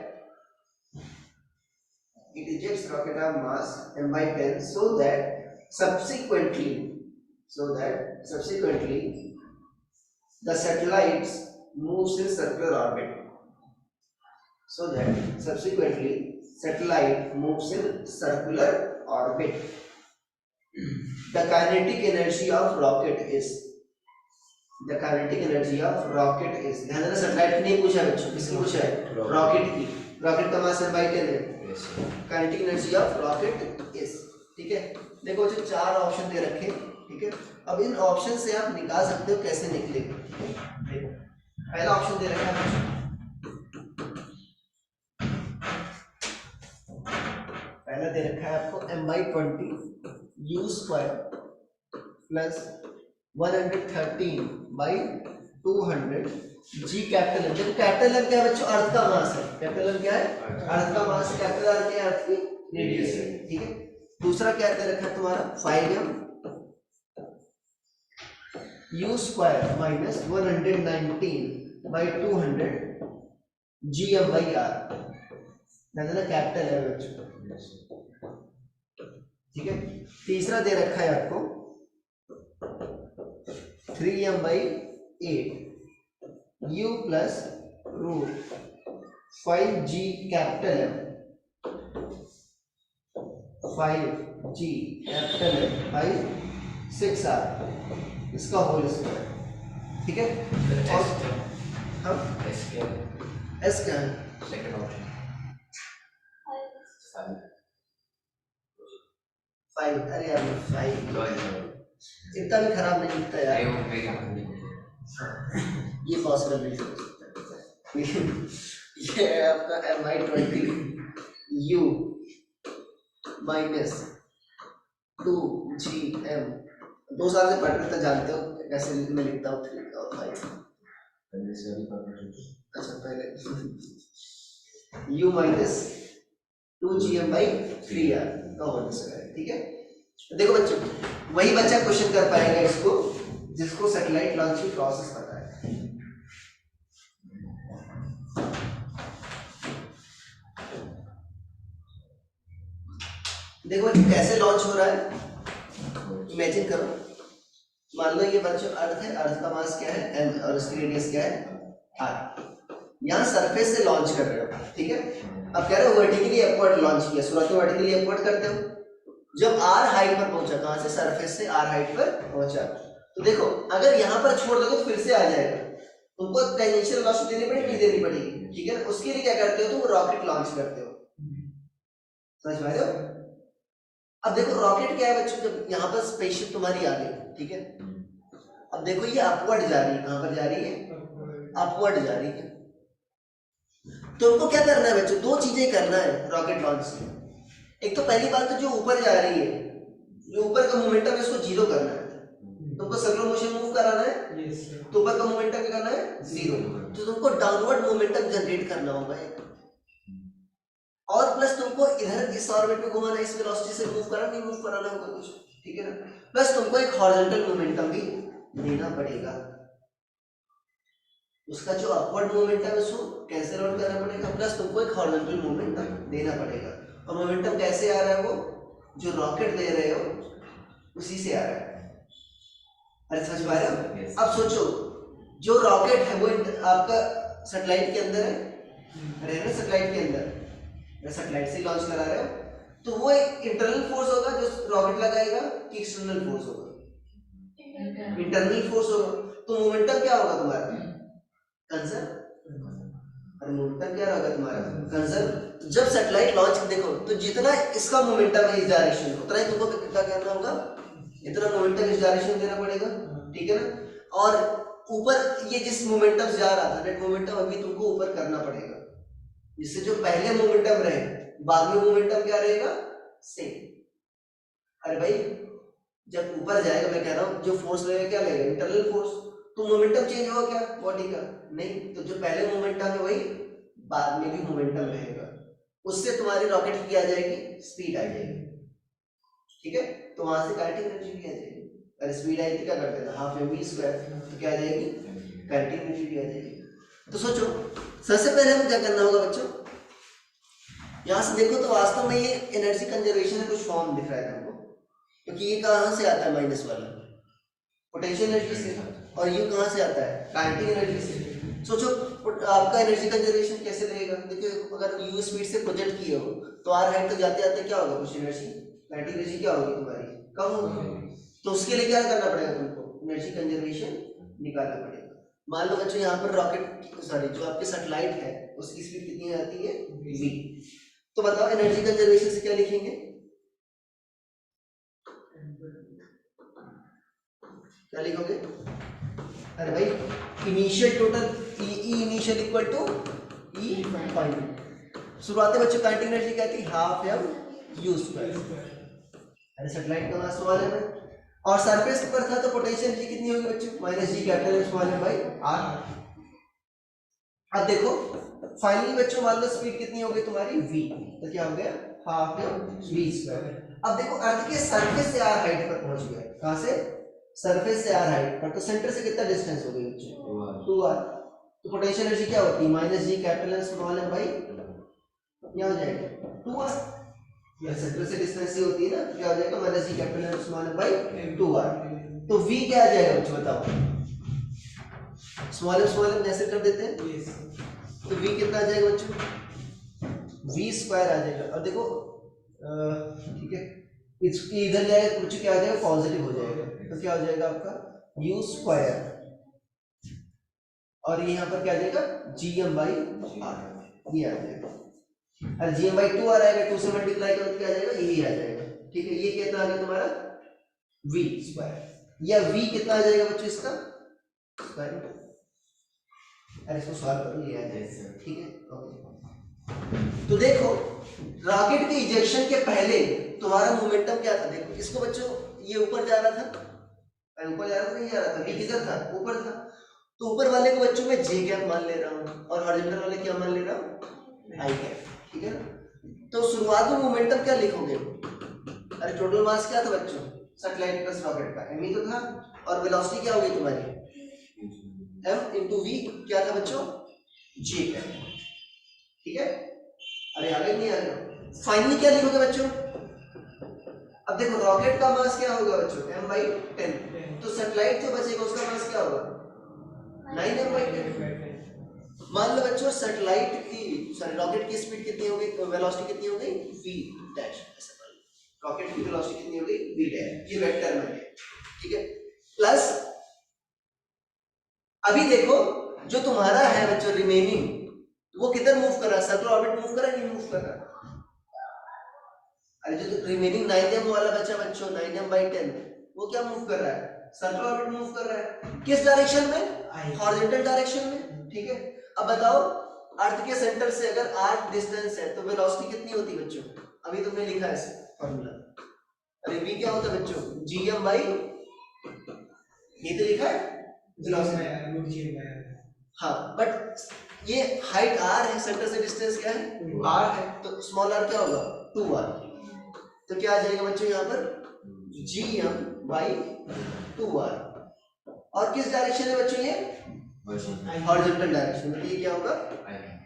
it ejects rocket of mass m by 10. So that subsequently the satellites moves in circular orbit. So that subsequently satellite moves in circular orbit. The kinetic energy of rocket is ध्यान देना satellite नहीं पूछा है बच्चों, किसकी पूछा है, rocket की, रॉकेट का मास m/10 है, kinetic energy of rocket is, ठीक है। देखो जो चार ऑप्शन दे रखे, ठीक है, अब इन ऑप्शन से आप निकाल सकते हो कैसे निकलेगा। देखो पहला ऑप्शन दे रखा है, पहला दे रखा है आपको m/20 u square plus 113/200 g capital M. देखो कैपिटल एम क्या है बच्चों, अर्थ का मास है, कैपिटल एम क्या है, अर्थ का मास, कैपिटल आर क्या है, अर्थ की रेडियस है, ठीक है। दूसरा क्या दे रखा है तुम्हारा 5m u square minus 119/200 gm/r, capital है बच्चों, ठीक है। तीसरा दे रखा है आपको 3m/8 u plus root 5g capital M, 5g capital M by 6r इसका होल स्क्वायर, ठीक है। और हम एस क्या है, s क्या है, सेकंड ऑप्शन 5, अरे यार 5 इतना भी खराब नहीं दिखता यार, ये पॉसिबल नहीं हो सकता। ये है आपका m/20 u माइनस 2gm, 2 साल से पढ़ रहे जानते हो कैसे मैं लिखता हूँ 3 और 5। अच्छा पहले u माइनस 2gm/3r का होल स्क्वायर, ठीक है। देखो बच्चों वही बच्चा क्वेश्चन कर पाएगा इसको जिसको सैटेलाइट लॉन्च की प्रोसेस पता है। देखो कैसे लॉन्च हो रहा है, इमेजिन करो। मान लो ये बच्चों अर्थ है, अर्थ का मास क्या है m और उसकी रेडियस क्या है r। यहाँ सरफेस से लॉन्च कर रहे हो, ठीक है। अब कह रहे हो वर्टिकली अपवर्ड लॉन्च किया, शुरुआत में वर्टिकली अपवर्ड करते हो। जब r हाइट पर पहुंचा, कहां से, सरफेस से r हाइट पर पहुंचा, तो देखो अगर यहाँ पर छोड़ दोगे तो फिर से आ जाएगा, तुमको टेंजेंशियल वेलोसिटी देनी पड़ेगी, नहीं देनी पड़ेगी, ठीक है। उसके लिए क्या करते हो तुम, रॉकेट लॉन्च करते हो, समझ में आ रहे हो। अब देखो रॉकेट क्या है बच्चों, जब यहाँ पर स्पेसशिप तुम्हारी आ गई, ठीक है। अब देखो ये अपवर्ड जा रही है, कहां पर जा रही है, अपवर्ड जा रही है। तुमको क्या करना है बच्चों, दो चीजें करना है रॉकेट लॉन्च से। एक तो पहली बात तो जो ऊपर जा रही है, जो ऊपर का मोमेंटम है उसको जीरो करना है। तुमको सर्कुलर मोशन मूव कराना है, तो ऊपर का मोमेंटम क्या करना है, जीरो। तो तुमको डाउनवर्ड मोमेंटम जनरेट करना होगा एक, और प्लस तुमको इधर इस ऑर्बिट में घुमाना, इस वेलोसिटी से मूव कराना, नहीं मूव कराना होगा कुछ, ठीक है ना। प्लस तुमको एक हॉरिजॉन्टल मोमेंटम भी देना पड़ेगा, उसका जो अपवर्ड मोमेंटम है उसको कैंसिल आउट करना पड़ेगा, प्लस तुमको एक हॉरिजॉन्टल मोमेंटम देना पड़ेगा। और मोमेंटम कैसे आ रहा है, वो जो रॉकेट दे रहे हो उसी से आ रहा है। अरे समझ पा रहे हो। अब सोचो जो रॉकेट है वो आपका सैटेलाइट के अंदर है, अरे ना सैटेलाइट के अंदर, सैटेलाइट से लॉन्च करा रहे हो, तो वो एक इंटरनल फोर्स होगा जो रॉकेट लगाएगा कि एक्सटर्नल फोर्स होगा, इंटरनल फोर्स होगा। तो मोमेंटम क्या होगा तुम्हारा, कंजर्व। अरे मोमेंटम क्या होगा तुम्हारा, कंजर्व। जब सैटेलाइट लॉन्च देखो तो जितना इसका मोमेंटम है इस डायरेक्शन, उतना ही तुमको क्या करना होगा, इतना मोमेंटम इस डायरेक्शन देना पड़ेगा, ठीक है ना। और ऊपर ये जिस मोमेंटम से जा रहा था, नेट मोमेंटम अभी तुमको ऊपर करना पड़ेगा, जिससे जो पहले मोमेंटम रहे बाद में मोमेंटम क्या रहेगा, सेम। अरे भाई जब ऊपर जाएगा, मैं कह रहा हूँ जो फोर्स लगेगा क्या लगेगा, इंटरनल फोर्स, तो मोमेंटम चेंज होगा क्या बॉडी का, नहीं। तो जो पहले मोमेंटम है वही बाद में भी मोमेंटम रहेगा, उससे तुम्हारी रॉकेट की आ जाएगी, स्पीड आ जाएगी, ठीक है। तो वहां से काइनेटिक एनर्जी भी आ जाएगी। अगर स्पीड आई तो क्या कर देना, हाफ एम वी स्क्वायर, तो क्या आ जाएगी, काइनेटिक एनर्जी भी आ जाएगी। तो सोचो सबसे पहले हमें क्या करना होगा बच्चों, यहाँ से देखो तो वास्तव में ये एनर्जी कंजर्वेशन का कुछ फॉर्म दिख रहा है तुमको, क्योंकि ये कहाँ से आता है, माइनस वाला पोटेंशियल एनर्जी से, और ये कहाँ से आता है, काइनेटिक एनर्जी से। सोचो आपका एनर्जी कंजर्वेशन कैसे रहेगा, देखिए अगर यू स्पीड से प्रोजेक्ट किए हो तो आर हाइट तक जाते जाते क्या होगा, कुछ एनर्जी, काइनेटिक एनर्जी क्या होगी तुम्हारी, कम होगी। तो उसके लिए क्या करना पड़ेगा तुमको, एनर्जी कंजर्वेशन निकालना पड़ेगा। मान लो बच्चों यहाँ पर रॉकेट, सॉरी जो आपके सैटेलाइट है उसकी स्पीड कितनी आती है, v। तो बताओ एनर्जी कंजर्वेशन से क्या लिखेंगे, क्या लिखोगे, अरे भाई initial total E initial equal to E final. शुरुआती बच्चों काइनेटिक एनर्जी क्या थी, हाफ एम यू स्क्वायर। अरे सैटेलाइट का मास स्मॉल है, और सरफेस पर था तो पोटेंशियल एनर्जी कितनी होगी बच्चों, minus G capital M small M by R. अब देखो फाइनली बच्चों मान लो स्पीड कितनी हो गई तुम्हारी, v, तो क्या हो गया, हाफ एम वी स्क्वायर। अब देखो अर्थ के सरफेस से आर हाइट पर पहुंच गया, कहां से, सरफेस से आर हाइट पर, तो सेंटर से कितना डिस्टेंस हो गई बच्चों, 2r। तो पोटेंशियल एनर्जी क्या होती है, minus G capital M small M by, क्या हो जाएगा 2r। ये सेंटर से डिस्टेंस ही होती है ना, क्या हो जाएगा, minus G capital M small M by 2r। तो v क्या आ जाएगा बच्चों बताओ, स्मॉल एम ऐसे कर देते हैं, तो v कितना आ जाएगा बच्चों, v स्क्वायर आ जाएगा। और देखो ठीक है, इसकी इधर जाएगा तो बच्चों क्या आ जाएगा, पॉजिटिव हो जाएगा, तो क्या हो जाएगा आपका u स्क्वायर, और ये यहाँ पर क्या आ जाएगा, gm बाई r, ये आ जाएगा। और gm बाई 2 आ जाएगा, 2 से मल्टीप्लाई करो तो क्या आ जाएगा, ये आ जाएगा, ठीक है। ये कितना आ गया तुम्हारा, v स्क्वायर, या v कितना आ जाएगा बच्चों इसका स्क्वायर। अरे इसको सॉल्व करो, ये आ जाएगा, ठीक है, ओके। तो देखो रॉकेट के इजेक्शन के पहले तुम्हारा मोमेंटम क्या था, देखो इसको बच्चों ये ऊपर जा रहा था, ऊपर जा रहा था, नहीं जा रहा था, ये किधर था, ऊपर था। तो ऊपर वाले को बच्चों मैं जे कैप मान ले रहा हूँ, और हॉरिजॉन्टल वाले क्या मान ले रहा हूँ, आई कैप, ठीक है ना। तो शुरुआत में मोमेंटम क्या लिखोगे, अरे टोटल मास क्या था बच्चों, सैटेलाइट प्लस रॉकेट का, m ही तो था, और वेलोसिटी क्या होगी तुम्हारी m इंटू v, क्या था बच्चों g का, ठीक है। अरे आगे नहीं आ रहा, फाइनली क्या लिखोगे बच्चों, अब देखो रॉकेट का मास क्या होगा बच्चों m/10, तो सैटेलाइट जो बचेगा उसका मास क्या होगा 9m/10। मान लो बच्चों सैटेलाइट की सॉरी रॉकेट की स्पीड कितनी हो गई, वेलोसिटी कितनी हो गई v डैश, ऐसा मान लो रॉकेट की वेलोसिटी कितनी हो गई v डैश, ये वेक्टर में है, ठीक है। प्लस अभी देखो जो तुम्हारा है बच्चों रिमेनिंग, वो किधर मूव कर रहा है, सर्कुलर ऑर्बिट मूव कर रहा है नहीं मूव कर रहा है। अरे जो रिमेनिंग 9m वाला बच्चा बच्चों 9m/10 वो क्या मूव कर रहा है, सर्कुलर ऑर्बिट मूव कर रहा है, किस डायरेक्शन में, हॉरिजॉन्टल डायरेक्शन में, ठीक है। अब बताओ अर्थ के सेंटर से अगर r डिस्टेंस है तो वेलोसिटी कितनी होती है बच्चों, अभी तुमने लिखा है फॉर्मूला, अरे v क्या होता है बच्चों gm बाई, ये तो लिखा है वेलोसिटी, हाँ बट ये हाइट r है, सेंटर से डिस्टेंस क्या है r है, तो स्मॉल r क्या होगा 2r, तो क्या आ जाएगा बच्चों यहाँ पर gm बाई 2r, और किस डायरेक्शन है बच्चों ये हॉरिजॉन्टल डायरेक्शन में, ये क्या होगा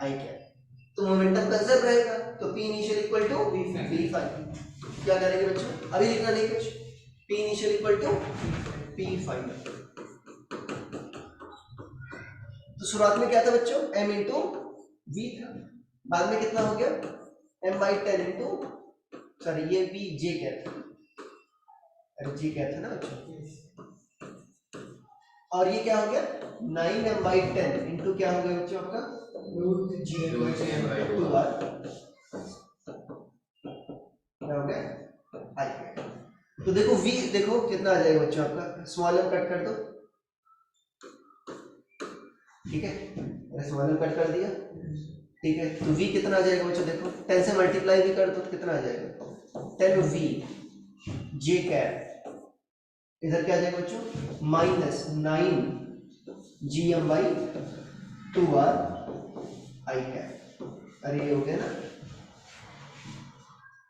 आई क्या, तो मोमेंटम कंजर्व रहेगा, तो p initial equal to p5, क्या करेंगे बच्चों अभी लिखना नहीं कुछ, p initial equal to p5, तो शुरुआत में क्या था बच्चों m इंटू v था, बाद में कितना हो गया m/10 इंटू सॉरी ये v j क्या था, अरे j क्या था ना बच्चों, और ये क्या हो गया 9m/10 इंटू क्या हो गया बच्चों आपका √2r, क्या हो गया आई, तो देखो v देखो कितना आ जाएगा बच्चों आपका, स्मॉल m कट कर दो, ठीक है, स्मॉल m कट कर दिया, ठीक है, तो v कितना आ जाएगा बच्चों, देखो 10 से मल्टीप्लाई भी कर दो तो कितना आ जाएगा 10v j कैप, इधर क्या आ जाएगा बच्चों माइनस 9gm/2r आई कैप, अरे ये हो गया ना।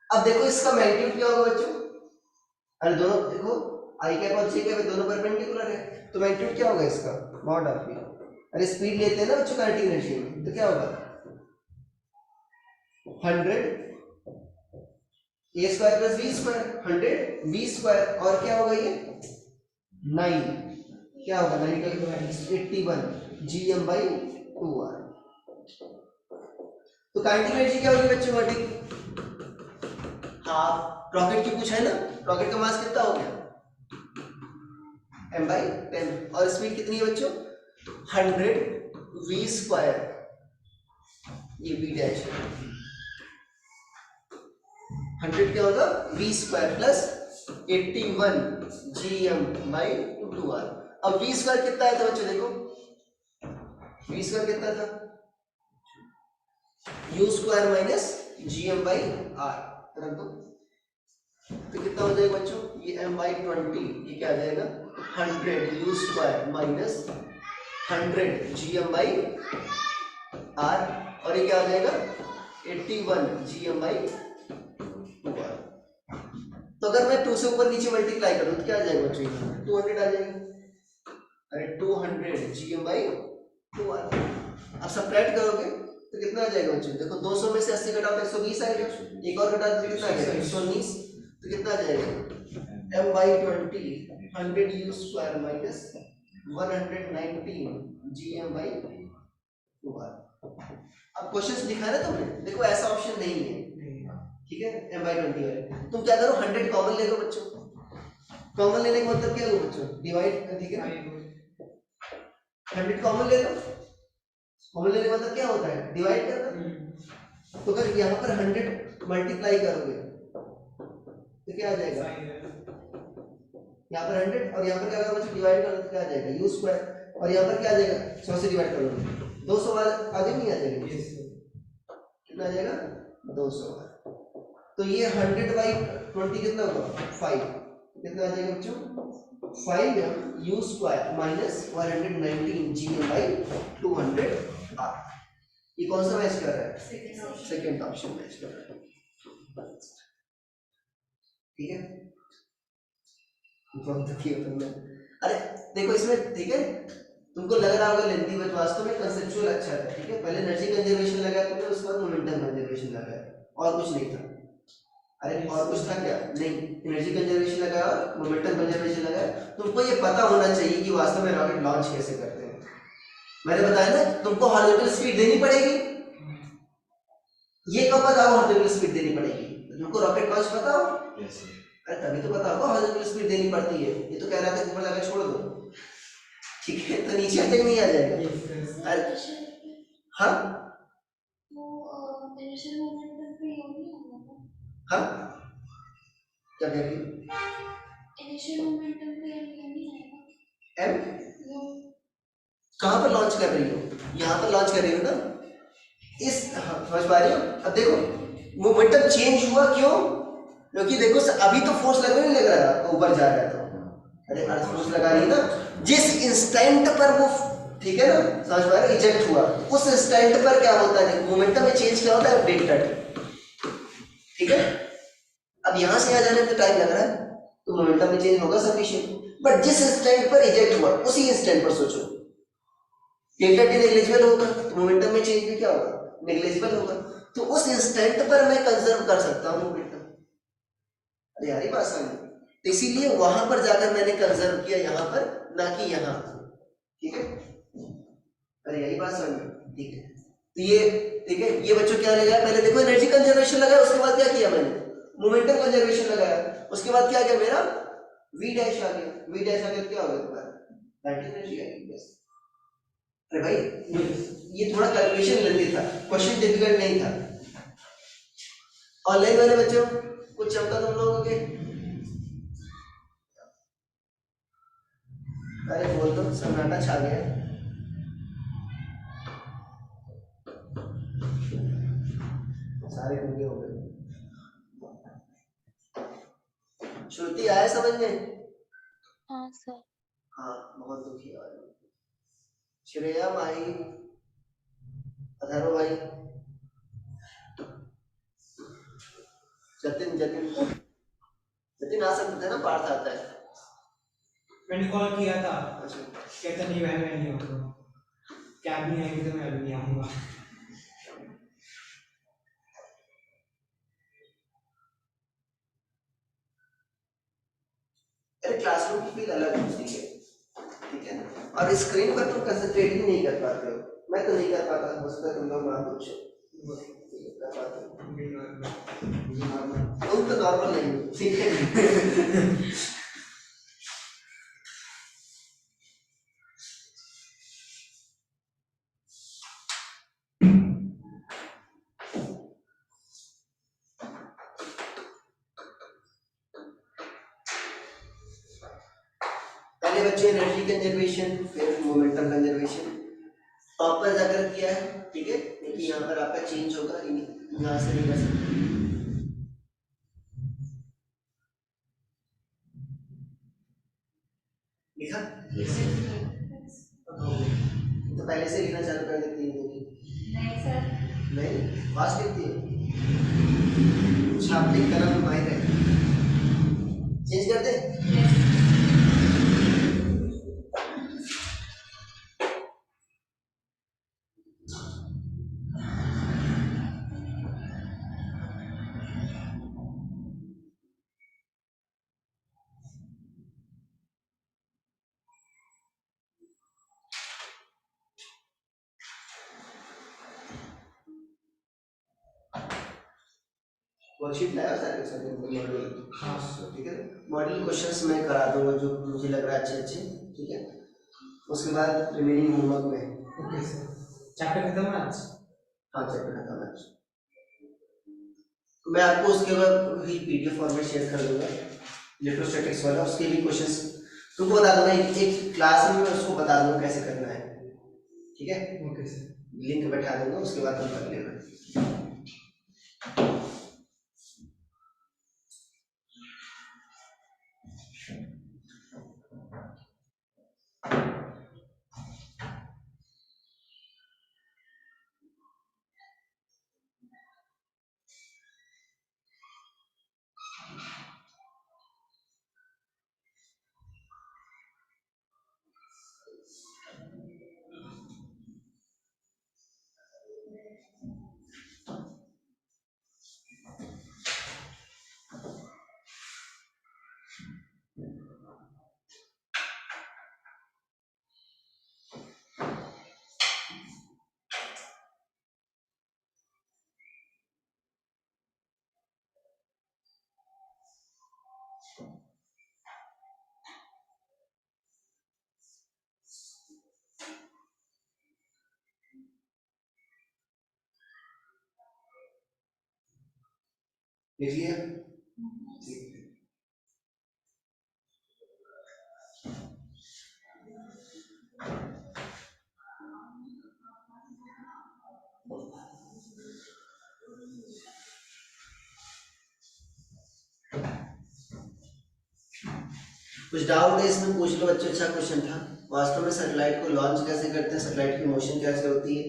अब देखो इसका मैग्नीट्यूड क्या होगा बच्चों, अरे दोनों देखो आई कैप और जे कैप दोनों परपेंडिकुलर है, तो मैग्नीट्यूड क्या होगा इसका मॉड ऑफ v, अरे स्पीड लेते हैं ना बच्चों काइनेटिक एनर्जी में, तो क्या होगा 100 a square plus v square, 100 v square, और क्या होगा ये 9, क्या होगा 9 का 81 gm/2r, तो काइनेटिक एनर्जी क्या होगी बच्चों वर्टिक हाफ, रॉकेट की कुछ है ना, रॉकेट का मास कितना हो गया m/10, और स्पीड कितनी है बच्चों 100 v स्क्वायर, ये v डैश है, 100 क्या होगा v स्क्वायर प्लस 81 gm/2r, अब v स्क्वायर कितना आया था बच्चों देखो, v स्क्वायर कितना था u स्क्वायर माइनस gm/r, रख दो तो कितना हो जाएगा बच्चों, ये m/20, ये क्या आ जाएगा 100 u स्क्वायर माइनस 100 gm/r, और ये क्या आ जाएगा 81 gm/2r, तो अगर मैं 2 से ऊपर नीचे मल्टीप्लाई करूं तो क्या आ जाएगा बच्चों 200 आ जाएगा, अरे 200 gm/2r, अब सब्ट्रैक्ट करोगे तो कितना आ जाएगा बच्चों, देखो 200 में से 80 घटाओ तो 120 आएगा, एक और घटा दो कितना आ जाएगा 119, तो कितना आ जाएगा m/20 100 u square minus 119 gm/2r। अब क्वेश्चंस लिखा है ना तुमने, देखो ऐसा ऑप्शन नहीं है, ठीक है m/20 वाले, तुम क्या करो 100 कॉमन ले लो बच्चों, कॉमन लेने का मतलब क्या होगा बच्चों डिवाइड, ठीक है 100 कॉमन ले लो, कॉमन लेने का मतलब क्या होता है डिवाइड करना, तो अगर यहाँ पर 100 मल्टीप्लाई करोगे तो क्या आ जाएगा यहाँ पर 100, और यहाँ पर क्या करोगे डिवाइड करोगे तो क्या आ जाएगा u स्क्वायर, और यहाँ पर क्या आ जाएगा 100 से डिवाइड करोगे 200 वाला आगे नहीं आ जाएगा, कितना आ जाएगा 200, तो ये 100/20 कितना होगा 5, कितना आ जाएगा बच्चों 5 u स्क्वायर माइनस 119 gm/200r, ये कौन सा मैच कर रहा है सेकंड ऑप्शन मैच कर रहा है, ठीक है। बहुत दुखी हो तुमने। अरे देखो इसमें, ठीक है, तुमको लग रहा होगा लेंथी, बट वास्तव में कंसेप्चुअल अच्छा था, ठीक है। पहले एनर्जी कंजर्वेशन लगाया तुमने, उसके बाद मोमेंटम कंजर्वेशन लगाया, और कुछ नहीं था। अरे और कुछ था क्या? नहीं, एनर्जी कंजर्वेशन लगाया और मोमेंटम कंजर्वेशन लगाया। तुमको ये पता होना चाहिए कि वास्तव में रॉकेट लॉन्च कैसे करते हैं। मैंने बताया ना, तुमको हॉरिजॉन्टल स्पीड देनी पड़ेगी। ये कब पता हो हॉरिजॉन्टल स्पीड देनी पड़ेगी? तुमको रॉकेट लॉन्च पता हो? Yes, sir. अरे तभी तो पता होगा हॉरिजॉन्टल स्पीड देनी पड़ती है। ये तो कह रहा था कि ऊपर जाकर छोड़ दो, ठीक है, तो नीचे तक नहीं आ जाएगा। अरे हाँ तो इनिशियल मोमेंटम पे ये नहीं होगा। हाँ, क्या कह रही हो? इनिशियल मोमेंटम पे ये नहीं आएगा। एम वो कहाँ पर लॉन्च कर रही हो? यहाँ पर लॉन्च कर रही हो ना, इस, हाँ, समझ पा रही हो? अब देखो मोमेंटम चेंज हुआ, क्यों? क्योंकि देखो अभी तो फोर्स लग नहीं लग रहा है, ऊपर जा रहा है तो, अरे अर्थ फोर्स लगा रही है ना। जिस इंस्टेंट पर वो, ठीक है ना, समझ पा रहे, इजेक्ट हुआ, उस इंस्टेंट पर क्या होता है? मोमेंटम में चेंज क्या होता है? डेल्टा टी, ठीक है। अब यहाँ से यहाँ जाने में टाइम लग रहा है, तो मोमेंटम में चेंज होगा सफिशिएंट, बट जिस इंस्टेंट पर इजेक्ट हुआ उसी इंस्टेंट पर सोचो, डेल्टा टी नेग्लिजिबल होगा, तो मोमेंटम में चेंज भी क्या होगा? नेग्लिजिबल होगा। तो उस इंस्टेंट पर मैं कंजर्व कर सकता हूँ मोमेंटम। अरे यार ये बात समझ, तो इसीलिए वहां पर जाकर मैंने कंजर्व किया, यहाँ पर ना कि यहाँ, ठीक है। अरे यही बात समझ, ठीक है। तो ये, ठीक है, ये बच्चों क्या लगाया? पहले देखो एनर्जी कंजर्वेशन लगाया, उसके बाद क्या किया मैंने? मोमेंटम कंजर्वेशन लगाया, उसके बाद क्या गया मेरा? वी डैश आ गया। वी डैश आ गया क्या हो गया तुम्हारा? काइनेटिक एनर्जी आ गई, बस। अरे भाई ये थोड़ा कैलकुलेशन लेंदी था, क्वेश्चन डिफिकल्ट नहीं था। ऑनलाइन वाले बच्चों कुछ चमका तुम लोगों के? अरे बोल दो, सन्नाटा छा गया। सारे गूंगे हो गए। श्रुति आया समझ में? हाँ सर। हाँ, बहुत दुखी है। श्रेया, माही, अधर्व भाई, जतिन जतिन जतिन आ सकते थे ना, पार्थ आता है। मैंने कॉल किया था, अच्छा, कहता नहीं मैं नहीं आऊँगा, कैब नहीं आएगी तो मैं अभी नहीं आऊँगा। अरे क्लासरूम की फील अलग है, ठीक है ना। और स्क्रीन पर तुम कंसंट्रेट ही नहीं कर पाते हो, मैं तो नहीं कर पाता, हो सकता है तुम लोग मान पूछो कर पाते हो। तुम तो नॉर्मल नहीं हो, ठीक है। पहले बच्चे एनर्जी कंजर्वेशन, फिर मोमेंटम कंजर्वेशन प्रॉपर जाकर किया है, ठीक है। क्योंकि यहाँ पर आपका चेंज होगा, यहाँ से नहीं कर सकते। लिखा तो पहले से लिखना चालू कर देती है। नहीं सर। नहीं, फास्ट लिखती है, छापने कलम में माहिर है। चेंज कर दे। वर्कशीट लाया सारे सारे मॉडल, हाँ ठीक है। मॉडल क्वेश्चंस मैं करा दूंगा जो मुझे लग रहा है अच्छे अच्छे, ठीक है। उसके बाद रिमेनिंग होमवर्क में। Okay sir. चैप्टर खत्म है आज? हाँ, चैप्टर खत्म है। मैं आपको उसके बाद भी पीडीएफ फॉर्मेट शेयर कर दूंगा, इलेक्ट्रोस्टैटिक्स वाला, उसके भी क्वेश्चंस तुमको बता दूंगा। एक क्लास में मैं उसको बता दूंगा कैसे करना है, ठीक है। Okay sir. लिंक बैठा दूंगा, उसके बाद तुम कर लेना। लिख लिया? ठीक। कुछ डाउट है इसमें पूछ लो बच्चों, अच्छा क्वेश्चन था। वास्तव में सैटेलाइट को लॉन्च कैसे करते हैं, सैटेलाइट की मोशन कैसे होती है,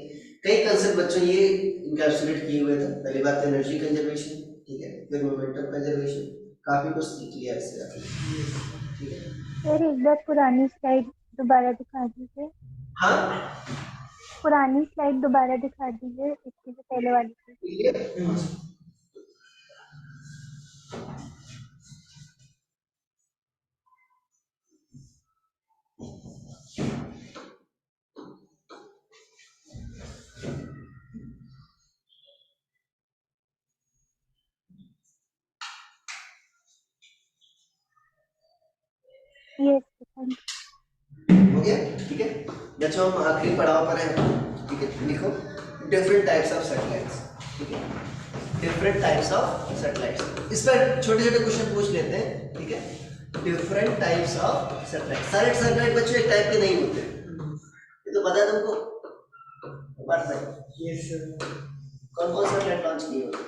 कई कंसेप्ट बच्चों ये इनकैप्सुलेट किए हुए थे। पहली बात एनर्जी कंजर्वेशन, ठीक है, फिर मोमेंटम कंजर्वेशन, काफी कुछ सीख लिया इससे आपने, ठीक है। सर एक बार पुरानी स्लाइड दोबारा दिखा दीजिए। हाँ पुरानी स्लाइड दोबारा दिखा दीजिए, इसके से पहले वाली की। यस थैंक हो गया, ठीक है बच्चों। हम आखिरी पड़ाव पर हैं, ठीक है। लिखो डिफरेंट टाइप्स ऑफ सैटेलाइट्स, ठीक है, डिफरेंट टाइप्स ऑफ सैटेलाइट्स। इस पर छोटे छोटे क्वेश्चन पूछ लेते हैं, ठीक है। Different types of satellite. सारे सैटेलाइट बच्चों एक टाइप के नहीं होते, ये तो पता है तुमको? पता है यस सर। कौन कौन सैटेलाइट लॉन्च किए होते हैं?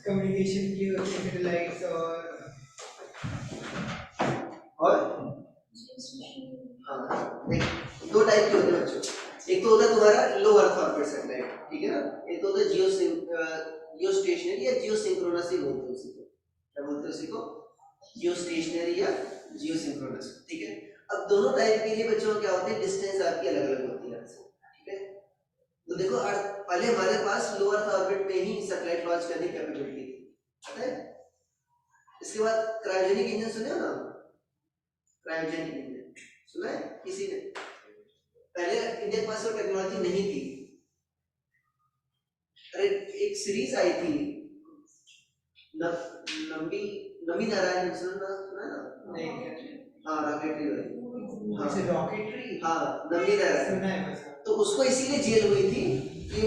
कम्युनिकेशन की होती है सैटेलाइट्स और हाँ देख, दो टाइप के होते हैं बच्चों। एक तो होता है तुम्हारा लो अर्थ ऑर्बिट सैटेलाइट, ठीक है ना। एक तो होता है जियो स्टेशनरी या जियो सिंक्रोनस ही बोलते हैं उसी को। क्या बोलते हैं उसी को? जियो स्टेशनरी या जियो सिंक्रोनस, ठीक है। अब दोनों टाइप के लिए बच्चों क्या होते हैं, डिस्टेंस आपकी अलग अलग होती है, ठीक है। तो देखो पहले हमारे पास लो अर्थ ऑर्बिट में ही सैटेलाइट लॉन्च करने की कैपेबिलिटी थी, पता है। इसके बाद क्रायोजेनिक इंजन सुने हो ना? क्रायोजेनिक इंजन सुना है किसी ने? पहले इंडिया के पास वो टेक्नोलॉजी नहीं थी। अरे एक सीरीज आई थी नमी नमी नारायण, सुना ना? नहीं हाँ रॉकेटरी वाली, हाँ अच्छा रॉकेटरी, हाँ नमी नारायण। सुना है बस। तो उसको इसीलिए जेल हुई थी कि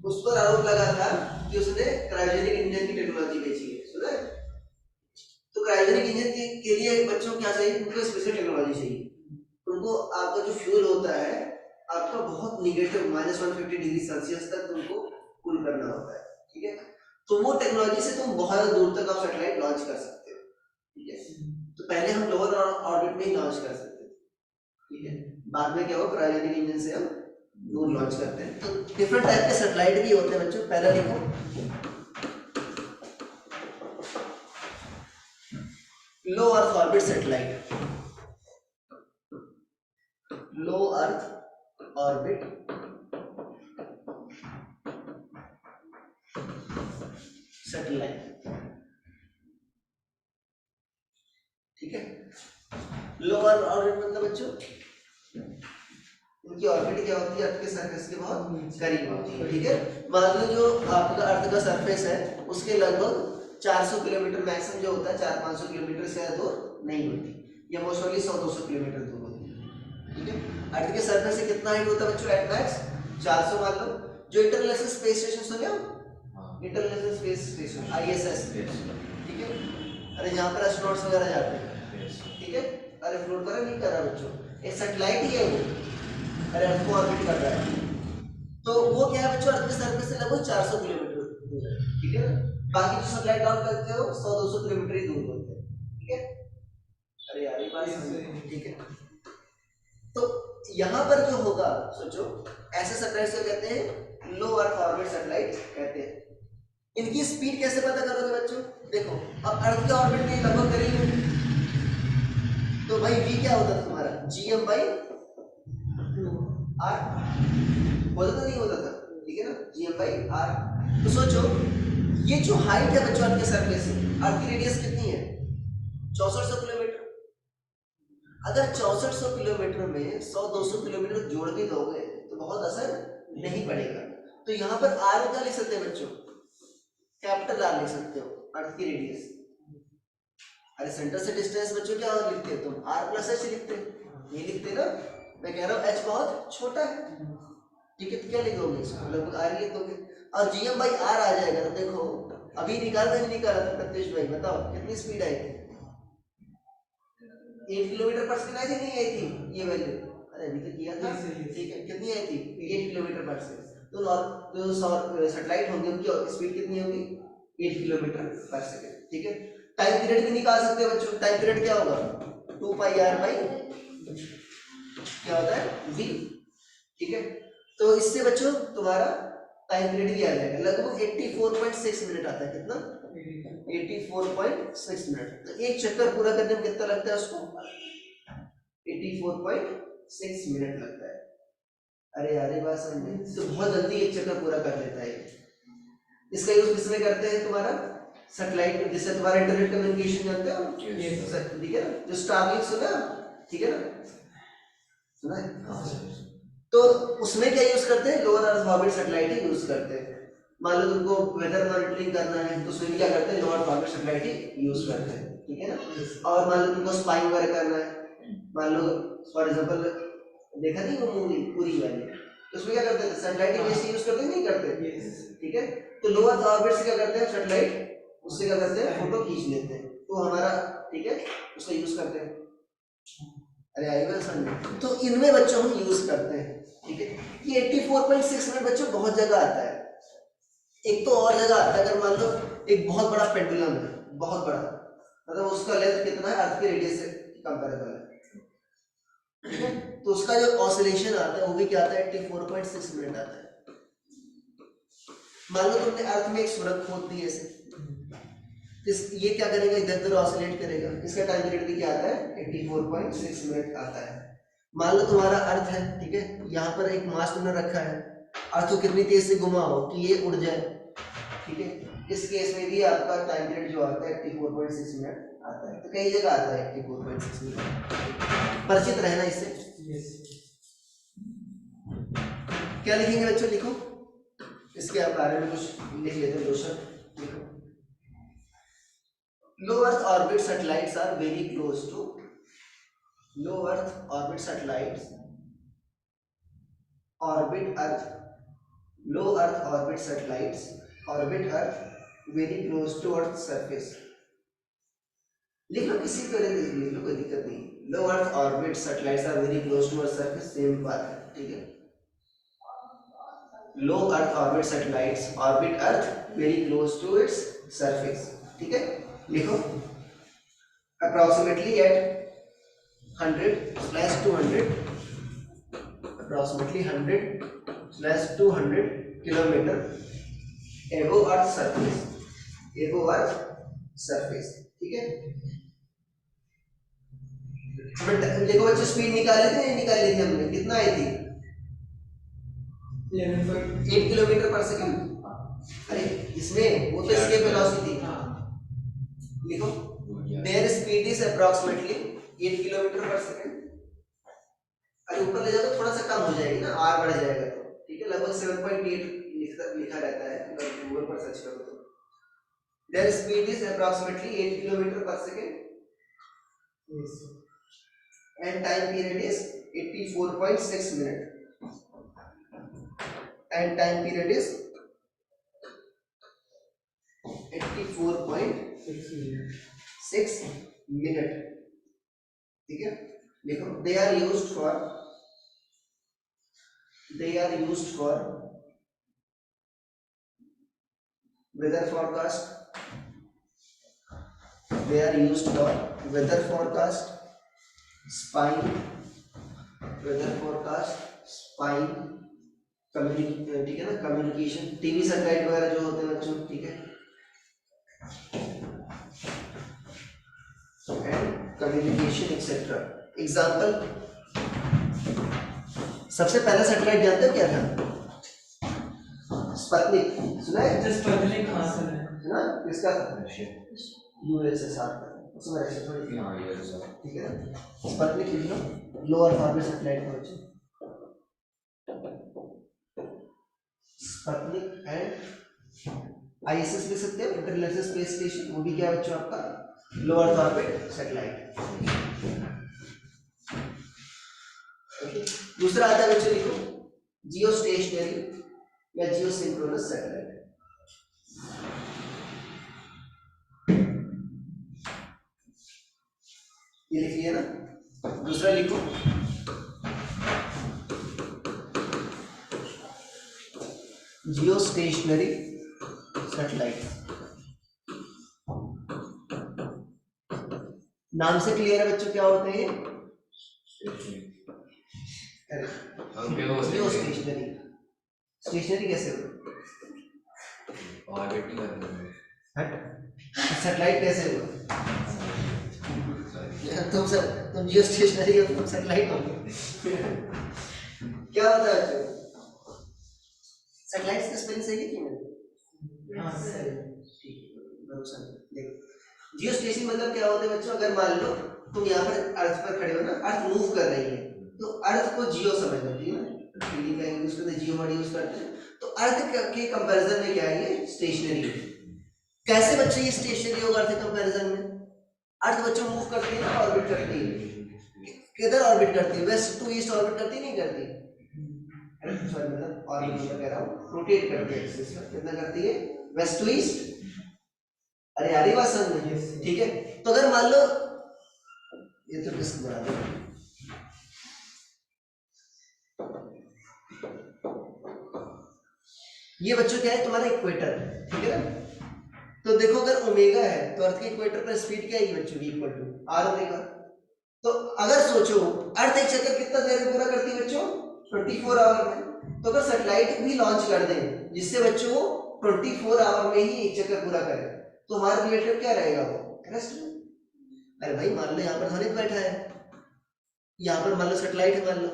उस पर आरोप लगा था कि उसने क्रायोजेनिक इंजन की टेक्नोलॉजी बेची है, सुना है? तो क्रायोजेनिक इंजन के लिए बच्चों क्या चाहिए, उनको स्पेशल टेक्नोलॉजी चाहिए। उनको आपका जो फ्यूल होता है आपका बहुत निगेटिव -150 डिग्री सेल्सियस तक तुमको कूल करना होता है, ठीक है। तो वो टेक्नोलॉजी से तुम बहुत दूर तक आप सैटेलाइट लॉन्च कर सकते हो, ठीक है। तो पहले हम लोअर ऑर्बिट में ही लॉन्च कर सकते थे, ठीक है। बाद में क्या हो, क्रायोजेनिक इंजन से हम दूर लॉन्च करते हैं। तो डिफरेंट टाइप के सैटेलाइट भी होते हैं बच्चों। पहला लिखो लो अर्थ ऑर्बिट सैटेलाइट। लो अर्थ ऑर्बिट सैटेलाइट, ठीक है। लो अर्थ ऑर्बिट मतलब बच्चों उनकी ऑर्बिट क्या होती है, अर्थ के सरफेस के बहुत करीब होती है, ठीक है। मान लो जो आपका अर्थ का सरफेस है उसके लगभग 400 किलोमीटर मैक्सिमम जो होता है, 400-500 किलोमीटर से ज्यादा दूर नहीं होती, या मोस्टली 100-200 किलोमीटर दूर होती है, ठीक है। अर्थ के सरफेस से कितना हाइट होता है बच्चों, एट मैक्स 400 मान लो। जो इंटरनेशनल स्पेस स्टेशन सुने हो? इंटरनेशनल स्पेस स्टेशन ISS, ठीक है। अरे जहाँ पर एस्ट्रोनॉट्स वगैरह जाते हैं, ठीक है। अरे फ्लोट कर नहीं कर रहा बच्चों, एक सैटेलाइट ही है वो, अरे अर्थ को ऑर्बिट कर रहा है। तो वो क्या है बच्चों, अर्थ के सरफेस से लगभग 400 किलोमीटर दूर है, ठीक है। बाकी जो सैटेलाइट लॉन्च करते हो 100-200 किलोमीटर ही दूर होते हैं, ठीक है। अरे यार ये बात समझ, ठीक है। तो यहाँ पर जो होगा सोचो, ऐसे सैटेलाइट को कहते हैं लो अर्थ ऑर्बिट सैटेलाइट कहते हैं। इनकी स्पीड कैसे पता करोगे बच्चों? देखो अब अर्थ के ऑर्बिट में लगभग करीब है, तो भाई v क्या होता था तुम्हारा, gm/r होता था, नहीं होता था, ठीक है ना, gm/r। तो सोचो ये जो हाइट है बच्चों अर्थ के सरफेस से, अर्थ की रेडियस कितनी है, 6400 किलोमीटर। अगर 6400 किलोमीटर में 100-200 किलोमीटर जोड़ भी दोगे तो बहुत असर नहीं पड़ेगा। तो यहाँ पर r क्या लिख सकते हैं बच्चों, कैपिटल R लिख सकते हो, अर्थ की रेडियस। अरे सेंटर से डिस्टेंस बच्चों क्या लिखते हो तुम, r + h लिखते हो, ये लिखते ना। मैं कह रहा हूँ h बहुत छोटा है, ठीक है, तो क्या लिखोगे इसको, लगभग आर लिख दोगे। और जीएम बाई आर आ जाएगा तो देखो अभी निकाला था, नहीं निकाला था प्रत्युष भाई, बताओ कितनी स्पीड आई थी? 8 किलोमीटर पर सेकंड आई थी, नहीं आई थी ये वैल्यू? अरे अभी तो किया था, ठीक है, कितनी आई थी? 8 किलोमीटर पर सेकंड। तो जो सैटेलाइट होंगे उनकी स्पीड कितनी होगी? 8 किलोमीटर पर सेकंड, ठीक है। टाइम पीरियड भी निकाल सकते हो बच्चों, टाइम पीरियड क्या होगा? 2 पाई आर बाई क्या होता है? v, ठीक है। तो इससे बच्चों तुम्हारा टाइम पीरियड भी आ जाएगा, लगभग 84.6 मिनट आता है। कितना? 84.6 मिनट। तो एक चक्कर पूरा करने में कितना लगता है उसको? 84.6 मिनट लगता है। अरे यार बात समझ, तो बहुत जल्दी एक चक्कर पूरा कर लेता है। इसका यूज किसमें करते हैं? तुम्हारा सैटेलाइट, जिससे तुम्हारा इंटरनेट कम्युनिकेशन जानते हो, ठीक है ना, जो स्टारलिंक सुना, ठीक है ना, सुना है? तो उसमें क्या यूज करते हैं? लोअर अर्थ ऑर्बिट सैटेलाइट ही यूज करते हैं। मान लो तुमको वेदर मॉनिटरिंग करना है तो उसमें क्या करते हैं? लोअर अर्थ ऑर्बिट सैटेलाइट ही यूज करते हैं, ठीक है ना। और मान लो तुमको स्पाइंग वगैरह करना है, मान लो फॉर एग्जांपल देखा नहीं वो मूवी पूरी वाली, तो उसमें क्या करते हैं? सैटेलाइट इमेज यूज करते हैं, नहीं करते? ठीक है। तो लोअर अर्थ ऑर्बिट से क्या करते हैं? सैटेलाइट उससे क्या करते हैं? फोटो खींच लेते हैं, तो हमारा, ठीक है, उसका यूज करते हैं। अरे आएगा समझ। तो इनमें बच्चों हम यूज करते हैं, ठीक है। ये 84.6 मिनट बच्चों बहुत जगह आता है। एक तो और जगह आता है, अगर मान लो एक बहुत बड़ा पेंडुलम है, बहुत बड़ा, मतलब उसका लेंथ कितना है? अर्थ के रेडियस से कंपेरेबल है, ठीक है। तो उसका जो ऑसिलेशन आता है वो भी क्या आता है? 84.6 मिनट आता है। मान लो तुमने अर्थ में एक सुरंग खोद दी ऐसे, ये क्या करेगा? इधर उधर ऑसिलेट करेगा, इसका टाइम पीरियड भी क्या आता है? 84.6 मिनट आता है। मान लो तुम्हारा अर्थ है, ठीक है, यहाँ पर एक मास तुमने रखा है, अर्थ को कितनी तेज से घुमाओ कि ये उड़ जाए, ठीक है। इस केस में भी आपका टाइम पीरियड जो आता है 84.6 मिनट आता है। तो कई जगह आता है 84.6 मिनट, परिचित रहना इससे। क्या लिखेंगे बच्चों? लिखो इसके बारे में कुछ लिख लेते हैं, दो शब्द लिखो। Low Earth orbit satellites are very close to low Earth orbit satellites orbit Earth. Low Earth orbit satellites orbit Earth very close to Earth's surface. लिख लो, किसी तरह लिख लो, कोई दिक्कत नहीं। Low Earth orbit satellites are very close to Earth's surface, same बात है, ठीक है। Low Earth orbit satellites orbit Earth very close to its surface, ठीक है। लिखो approximately at 100/200, approximately 100/200 kilometre above Earth surface, above Earth surface, ठीक है। देखो बच्चों, स्पीड निकाली थी नहीं निकाली थी हमने? कितना आई थी? 8 किलोमीटर पर सेकंड। अरे इसमें वो तो escape velocity थी। लिखो their speed is approximately 8 kilometre पर सेकंड। अरे ऊपर ले जाओ तो थोड़ा सा कम हो जाएगी ना, r बढ़ जाएगा तो, ठीक है, लगभग 7.8 लिखा रहता है, गूगल पर सर्च करो तो। their speed is approximately 8 kilometre पर second and time period is 84.6 minute, and time period is 84.6 minute, ठीक है। देखो they are used for weather forecast, they are used for weather forecast, spying, weather forecast, spying, ठीक है ना, communication, TV satellite वगैरह जो होते हैं बच्चों, ठीक है, एंड कम्युनिकेशन एक्सेट्रा। एग्जाम्पल, सबसे पहला सैटेलाइट जानते हो क्या था? स्पुतनिक, सुना है? स्पुतनिक, हाँ सुना है। सुना? किसका था? यूएसएसआर का, उसमें ऐसे थोड़ी, हाँ यूएसएसआर, ठीक है ना। स्पुतनिक लिख लो, लोअर ऑर्बिट सैटेलाइट का बच्चों, स्पुतनिक एंड आईएसएस लिख सकते हो, इंटरनेशनल स्पेस स्टेशन, वो भी क्या बच्चों आपका लोअर ऑर्बिट सैटेलाइट। ओके, दूसरा आता है बच्चों, लिखो जियो स्टेशनरी या जियो सिंक्रोनस सैटेलाइट। ये लिख लिया ना। दूसरा लिखो, जियो स्टेशनरी सैटेलाइट। नाम से क्लियर है बच्चों क्या होते हैं? जियो स्टेशनरी। स्टेशनरी कैसे हो? ऑर्बिट कर रहे सैटेलाइट कैसे हो? तुम जियो स्टेशनरी हो, तुम सैटेलाइट हो। क्या होता है बच्चों? सैटेलाइट्स की स्पेलिंग सही है कि नहीं? हाँ सही है, ठीक है, भरोसा नहीं। देखो जियो स्टेशन मतलब क्या होता है बच्चों, अगर मान लो तुम यहाँ पर अर्थ पर खड़े हो ना, अर्थ मूव कर रही है, तो अर्थ को जियो समझ लेती है ना, टीवी का यूज करते हैं, जियो वर्ड यूज करते हैं। तो अर्थ के कंपैरिजन में क्या है, ये स्टेशनरी है। कैसे बच्चे ये स्टेशनरी होगा अर्थ के कंपैरिजन में? अर्थ बच्चों मूव करती है ना, ऑर्बिट करती है। किधर ऑर्बिट करती है? वेस्ट टू ईस्ट ऑर्बिट करती नहीं करती? सॉरी मतलब ऑर्बिट में कह रहा हूँ, रोटेट करती है एक्सिस में। कितना करती है? West to east. अरे यार ये बात समझ में, ठीक है। तो अगर मान लो ये तो डिस्क बना दो, ये बच्चों क्या है तुम्हारा इक्वेटर, ठीक है ना। तो देखो अगर ओमेगा है तो अर्थ के इक्वेटर पर स्पीड क्या है बच्चों की? Equal to R omega. तो अगर सोचो अर्थ एक चक्कर कितना देर में पूरा करती है बच्चों? 24 आवर में। तो अगर सैटेलाइट भी लॉन्च कर दें जिससे बच्चों 24 आवर में ही एक चक्कर पूरा करे, तो हमारा रिलेटिव क्या रहेगा? वो रेस्ट में। अरे भाई मान लो यहाँ पर ध्वनित बैठा है, यहाँ पर मान लो सैटेलाइट है, मान लो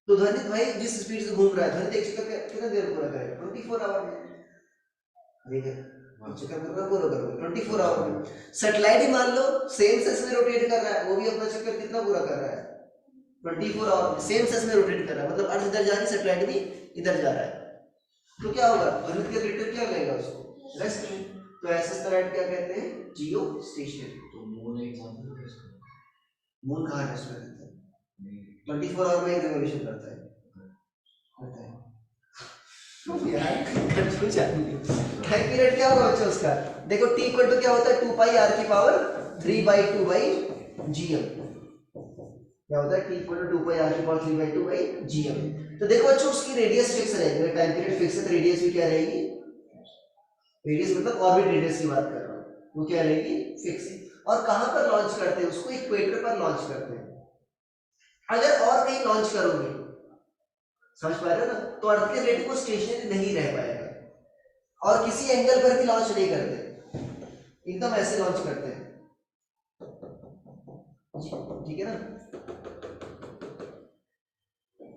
तो ध्वनित भाई जिस स्पीड से घूम रहा है, ध्वनित एक चक्कर कितना देर पूरा करेगा? 24 आवर में। ठीक है, चक्कर पूरा करोगे 24 आवर में। सैटेलाइट ही मान लो सेम सेंस में रोटेट कर रहा है, वो भी अपना चक्कर कितना पूरा कर रहा है? 24 आवर सेम सेंस में रोटेट कर रहा है, मतलब अर्थ इधर जा रही है, सैटेलाइट भी इधर जा रहा है। तो क्या होगा? ध्वनित के रिलेटिव क्या लगेगा उसको? रेस्ट में। तो ऐसे सैटेलाइट क्या कहते हैं? जियो स्टेशनरी। तो मून एग्जांपल है इसका। मून कहाँ रेस्ट में रहता है? 24 आवर में एक रिवॉल्यूशन करता है। यार कंफ्यूज आदमी। टाइम पीरियड क्या होगा बच्चों उसका? देखो t इक्वल टू क्या होता है? 2 पाई r की पावर 3/2/gm। क्या होता है? t equal to 2 pi r की पावर 3/2/gm। तो देखो बच्चों उसकी रेडियस फिक्स रहेगी, टाइम पीरियड फिक्स है तो रेडियस भी क्या रहेगी? रेडियस मतलब ऑर्बिट रेडियस की बात कर रहा हूँ, वो क्या रहेगी? फिक्स। और कहां पर लॉन्च करते हैं उसको? इक्वेटर पर लॉन्च करते हैं। अगर और कहीं लॉन्च करोगे, समझ पा रहे हो ना, तो अर्थ के रिलेटिव को स्टेशनरी नहीं रह पाएगा। और किसी एंगल पर भी लॉन्च नहीं करते, एकदम ऐसे लॉन्च करते हैं, ठीक है ना।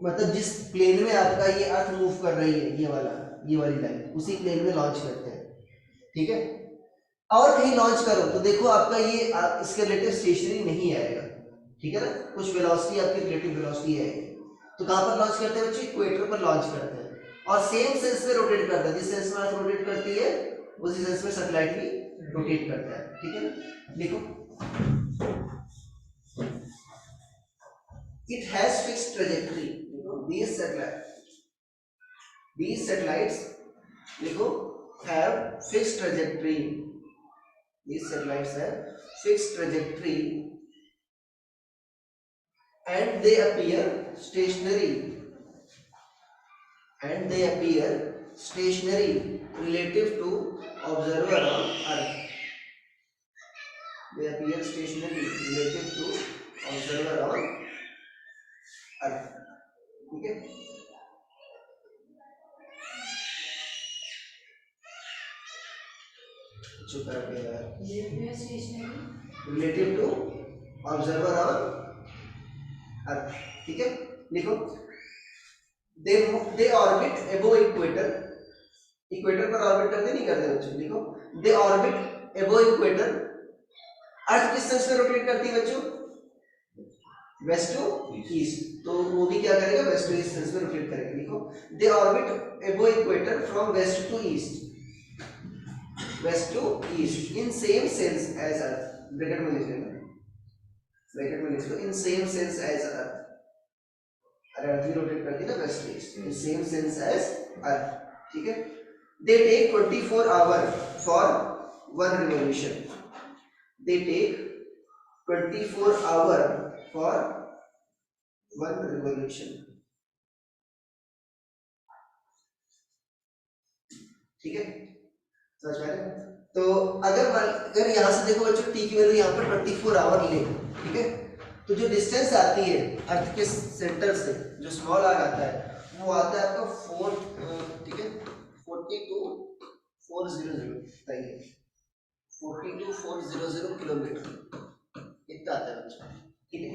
मतलब जिस प्लेन में आपका ये अर्थ मूव कर रही है, ये वाली लाइन, उसी प्लेन में लॉन्च करते हैं, ठीक है। और कहीं लॉन्च करो तो देखो आपका ये इसके रिलेटिव स्टेशनरी नहीं आएगा, ठीक है ना। कुछ वेलोसिटी आपकी रिलेटिव वेलोसिटी आएगी। तो कहां पर लॉन्च करते हैं बच्चे? इक्वेटर पर लॉन्च करते हैं, और सेम सेंस में रोटेट करता है। जिस सेंस में अर्थ रोटेट करती है उसी सेंस में सैटेलाइट भी रोटेट करता है, ठीक है ना। देखो it has fixed trajectory. these satellites देखो have fixed trajectory. These satellites have fixed trajectory and they appear stationary relative to observer on earth. They appear stationary relative to observer on earth, ठीक है। चुप रहे यार। Relative to observer on Earth, ठीक है। लिखो they orbit above equator. Equator पर orbit करते नहीं करते बच्चों? लिखो they orbit above equator. Earth किस सेंस में रोटेट करती है बच्चों? वेस्ट टू ईस्ट, तो वो भी क्या करेगा? वेस्ट टू ईस्ट सेंस में रोटेट करेगा। लिखो they orbit above equator from west to east, west to east in same sense as earth। Bracket में लिख लेना, in same sense as earth। अरे अर्थ भी रोटेट करती है ना west east in same sense as Earth, ठीक है। They take 24 hour for one revolution, they take 24 hour for one revolution, ठीक है, समझ में आया? तो अगर यहाँ से देखो बच्चों टी की वैल्यू यहाँ पर 24 आवर ले, ठीक है, तो जो डिस्टेंस आती है अर्थ के सेंटर से, जो स्मॉल आर आता है वो आता है आपका 4, ठीक है, 42400, बताइए 42400 किलोमीटर इतना आता है बच्चों, ठीक है।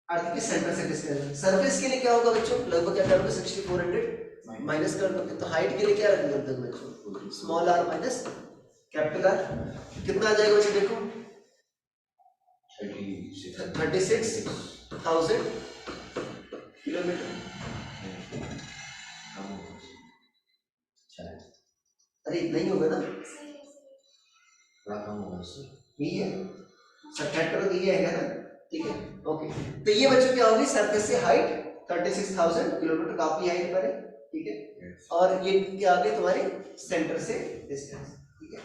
अर्थ के सेंटर से डिस्टेंस, सरफेस के लिए क्या होगा बच्चों, लगभग क्या करोगे 6400 माइनस कर दोगे, तो हाइट के लिए क्या रख दोगे बच्चों, small R minus capital R, कितना आ जाएगा बच्चों देखो 36,000 किलोमीटर। अरे इतना ही होगा ना, सही है, यही है सब करो, तो ये है ना, ठीक है, ओके। तो ये बच्चों क्या होगी, सरफेस से हाइट 36,000 किलोमीटर, काफी हाइट पर है, ठीक है, और ये क्या आ गया तुम्हारे सेंटर से डिस्टेंस, ठीक है।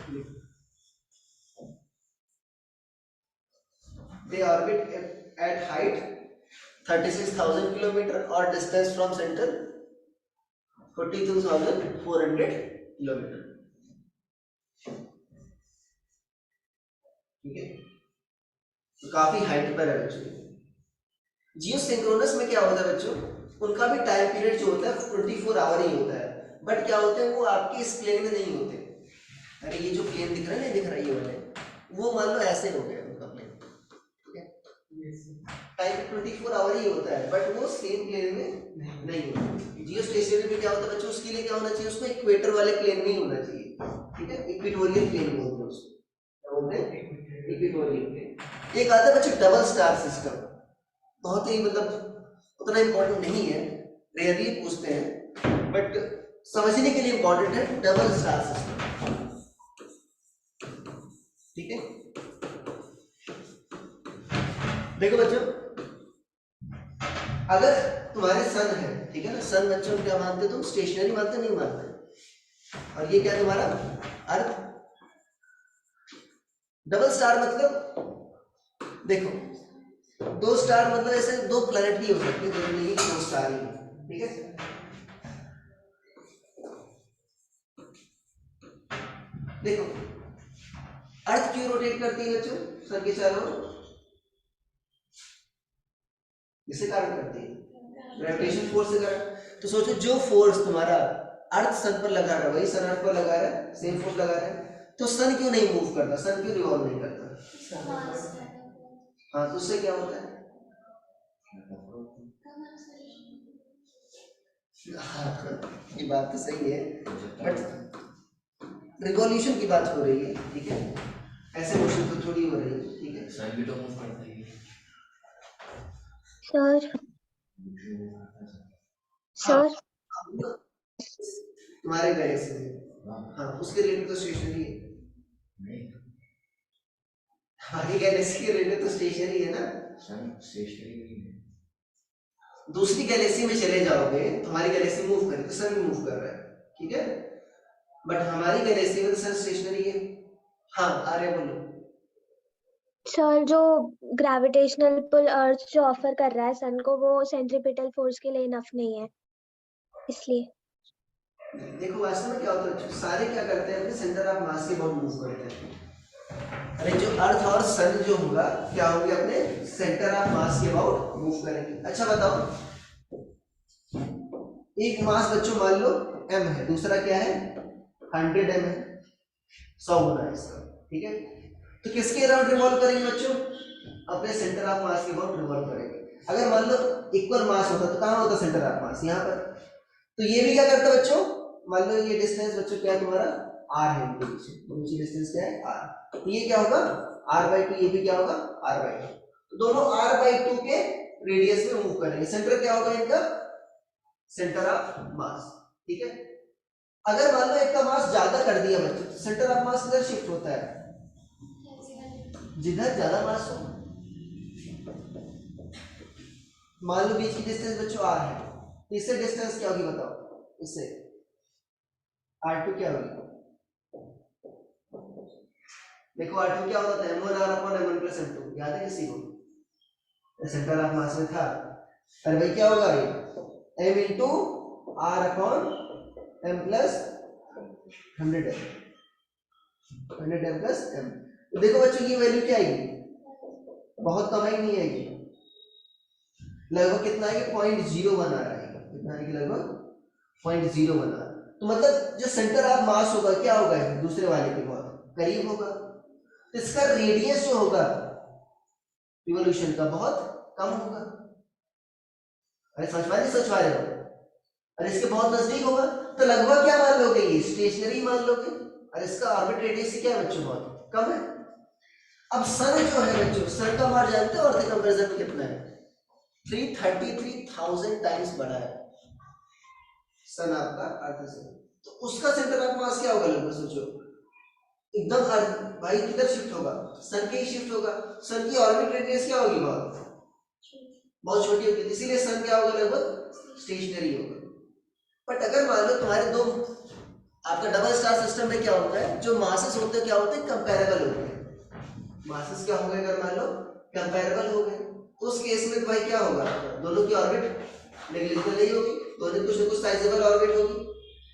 दे ऑर्बिट एट हाइट 36,000 किलोमीटर और डिस्टेंस फ्रॉम सेंटर 42,400 किलोमीटर, ठीक है, तो काफी हाइट पर है बच्चों। जियोसिंक्रोनस में क्या होता है बच्चों, उनका भी टाइम पीरियड जो होता है 24 आवर ही होता है, बट क्या होते हैं वो आपके इस प्लेन में नहीं होते। अरे ये जो प्लेन दिख रहा है ना, दिख रहा है ये वाले, वो मान लो ऐसे हो गया उनका प्लेन, ठीक है, टाइम 24 आवर ही होता है, बट वो सेम प्लेन में नहीं होता। जियो स्टेशनरी में क्या होता है बच्चों, उसके लिए क्या होना चाहिए, उसमें इक्वेटर वाले प्लेन में ही होना चाहिए, ठीक है, इक्वेटोरियल प्लेन बोलते हैं उसको, क्या बोलते हैं, इक्वेटोरियल प्लेन। एक आता है बच्चों डबल स्टार सिस्टम, बहुत ही मतलब उतना इम्पोर्टेंट नहीं है, रेयरली पूछते हैं, बट समझने के लिए इम्पोर्टेंट है डबल स्टार सिस्टम, ठीक है। देखो बच्चों, अगर तुम्हारे सन है, ठीक है ना, सन बच्चों क्या मानते हो तुम, स्टेशनरी मानते नहीं मानते, और ये क्या है तुम्हारा अर्थ। डबल स्टार मतलब देखो, दो स्टार मतलब ऐसे दो प्लैनेट भी हो सकते हैं, जरूरी नहीं दो स्टार ही, ठीक है। देखो अर्थ क्यों रोटेट करती है बच्चों सन के चारों ओर, किसके कारण करती है, ग्रेविटेशन फोर्स के कारण। तो सोचो जो फोर्स तुम्हारा अर्थ सन पर लगा रहा है, वही सन अर्थ पर लगा रहा है, सेम फोर्स लगा रहा है, तो सन क्यों नहीं मूव करता, सन क्यों रिवॉल्व नहीं करता, हाँ, तो उससे क्या होता है, ये बात तो सही है, बट रिवॉल्यूशन की बात हो रही है, ठीक है, ऐसे मोशन तो थोड़ी हो रही है, ठीक है। सन भी तो मूव करता है सर हाँ, सर तुम्हारे गैलेक्सी में, हाँ, उसके रिलेटेड तो स्टेशनरी है, नहीं, हमारी गैलेक्सी के रिलेटेड तो स्टेशनरी है ना। सन स्टेशनरी नहीं है, दूसरी गैलेक्सी में चले जाओगे, तुम्हारी गैलेक्सी मूव करे तो सन भी मूव कर रहा है, ठीक है, बट हमारी गैलेक्सी में तो सन स्टेशनरी है। हाँ आर्य बोलो। सर जो ग्रेविटेशनल पुल अर्थ जो ऑफर कर रहा है सन को, वो सेंट्रीपिटल फोर्स के लिए इनफ नहीं है, इसलिए। देखो वास्तव में क्या होता है, सारे क्या करते हैं, अपने सेंटर ऑफ मास के बहुत मूव करते हैं। अरे जो अर्थ और सन जो होगा क्या होंगे, अपने सेंटर ऑफ मास के अबाउट मूव करेंगे। अच्छा बताओ, एक मास बच्चों मान लो m है, दूसरा क्या है 100 m है, 100 गुना है इसका, ठीक है, तो किसके अराउंड रिवॉल्व करेंगे बच्चों, अपने सेंटर ऑफ मास के अबाउट रिवॉल्व करेंगे। अगर मान लो इक्वल मास होता तो कहाँ होता सेंटर ऑफ मास, यहाँ पर। तो ये भी क्या करता बच्चों, मान लो ये डिस्टेंस बच्चों क्या है तुम्हारा r है, इनके पीछे नीचे डिस्टेंस क्या है r, तो ये क्या होगा r/2, ये भी क्या होगा r/2, तो दोनों r/2 के रेडियस में मूव करेंगे। सेंटर क्या होगा इनका, सेंटर ऑफ मास, ठीक है। अगर मान लो एक का मास ज्यादा कर दिया बच्चों, तो सेंटर ऑफ मास किधर शिफ्ट होता है, जिधर ज्यादा मास हो, मान लो बीच की डिस्टेंस बच्चों r है, तो इससे डिस्टेंस क्या होगी बताओ, इससे r2 क्या होगी? देखो r2 क्या होता था, m1r upon m1 plus m2, याद है किसी को? सेंटर ऑफ मास में था। अरे भाई क्या होगा ये, m into r upon m plus 100m plus m। तो देखो बच्चों की वैल्यू क्या आएगी, बहुत कम ही नहीं आएगी, लगभग कितना है कि 0.01 आ रहा है, कितना है कि लगभग 0.01 आ रहा है। तो मतलब जो सेंटर ऑफ मास होगा क्या होगा, दूसरे वाले के बहुत करीब होगा, तो इसका रेडियस जो होगा रिवॉल्यूशन का बहुत कम होगा। अरे सोच पा रहे हो, अरे इसके बहुत नजदीक होगा, तो लगभग क्या मान लोगे, ये स्टेशनरी मान लोगे, और इसका ऑर्बिट रेडियस से क्या है बच्चों, बहुत कम है। अब सन जो है बच्चों, सन का मास जानते हो अर्थ के कंपैरिजन में कितना है, 333,000 टाइम्स बड़ा है सन आपका अर्थ से, तो उसका सेंटर ऑफ मास क्या होगा लगभग सोचो, एकदम अर्थ भाई किधर शिफ्ट होगा, सन के ही शिफ्ट होगा। सन की ऑर्बिट रेडियस क्या होगी, बहुत छोटी होगी, इसीलिए सन क्या होगा, लगभग स्टेशनरी होगा। बट अगर मान लो तुम्हारे दो, आपका डबल स्टार सिस्टम में क्या होता है, जो मासेस होते हैं क्या होते हैं, कंपैरेबल होते हैं। मासेस क्या हो गए अगर मान लो कंपैरेबल हो गए, तो उस केस में भाई क्या होगा, दोनों की ऑर्बिट नेग्लिजिबल नहीं होगी, दोनों कुछ ना कुछ साइजेबल ऑर्बिट होगी,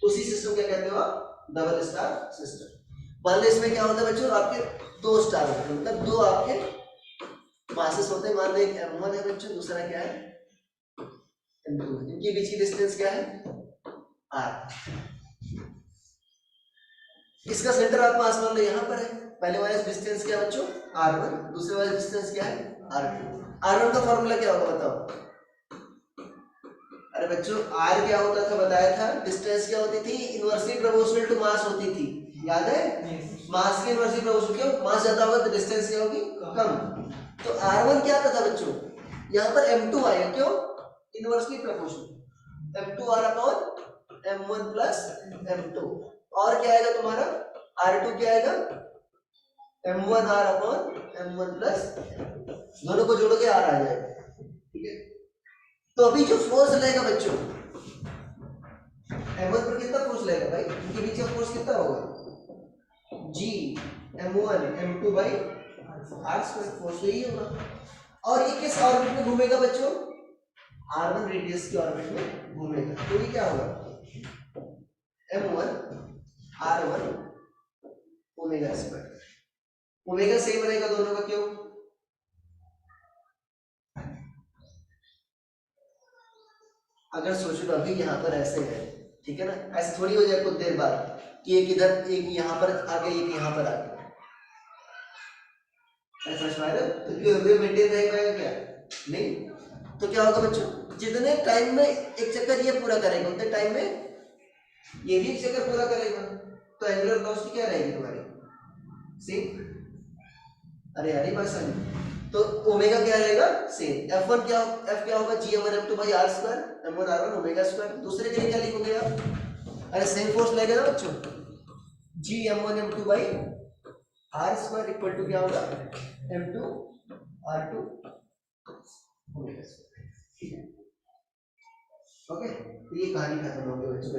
उसी सिस्टम क्या कहते हो आप, डबल स्टार सिस्टम। मान लो इसमें क्या होता है बच्चों, आपके दो स्टार होते हैं, मतलब दो आपके मासेस होते हैं, मान लो एक m1 है बच्चों, दूसरा क्या है m2, इनके बीच की डिस्टेंस क्या है r। इसका सेंटर ऑफ मास मान लो यहाँ पर है, पहले वाले डिस्टेंस क्या है बच्चों r1, दूसरे वाले डिस्टेंस क्या है r2। r1 का फॉर्मूला क्या होगा बताओ, अरे बच्चों r क्या होता था बताया था, डिस्टेंस क्या होती थी, इनवर्सली प्रोपोर्शनल टू मास होती थी, याद है, मास के इनवर्सली प्रोपोर्शनल, क्यों मास ज्यादा होगा तो डिस्टेंस क्या होगी कम। तो r1 क्या आता था बच्चों, यहाँ पर m2 आएगा, क्यों inversely proportional, m2r upon m1 plus m2, और क्या आएगा तुम्हारा r2 क्या आएगा, m1r अपॉन m1 प्लस, दोनों को जोड़ोगे r आ जाएगा, ठीक है। तो अभी जो फोर्स लगेगा बच्चों m1 पर कितना फोर्स लगेगा भाई, इनके बीच का फोर्स कितना होगा, g m1 m2 by r square, force यही होगा। और ये किस ऑर्बिट में घूमेगा बच्चों, r1 रेडियस की ऑर्बिट में घूमेगा, तो ये क्या होगा m1 r1 omega square, omega same रहेगा दोनों का, क्यों, अगर सोचो अभी यहाँ पर ऐसे है, ठीक है ना, ऐसे थोड़ी हो जाए कुछ देर बाद कि एक इधर एक यहाँ पर आगे एक यहाँ पर आगे, ऐसा शायद तो क्यों मेंटेन रह पाएगा क्या, नहीं। तो क्या होगा बच्चों, जितने टाइम में एक चक्कर ये पूरा करेगा उतने टाइम में ये भी एक चक्कर पूरा करेगा, तो एंगुलर वेलोसिटी क्या रहेगी तुम्हारी सेम, अरे यार बात समझ, तो ओमेगा क्या रहेगा सेम, f1 क्या, f क्या होगा g1 m2 by r square, m1 r1 omega square. दूसरे के लिए क्या लिखोगे आप, अरे सेम फोर्स लगेगा ना बच्चों, g m1 m2 by r square equal to क्या होगा m2 r2 ओमेगा स्क्वायर, ठीक है, ओके। तो ये कहानी खत्म हो गई बच्चों।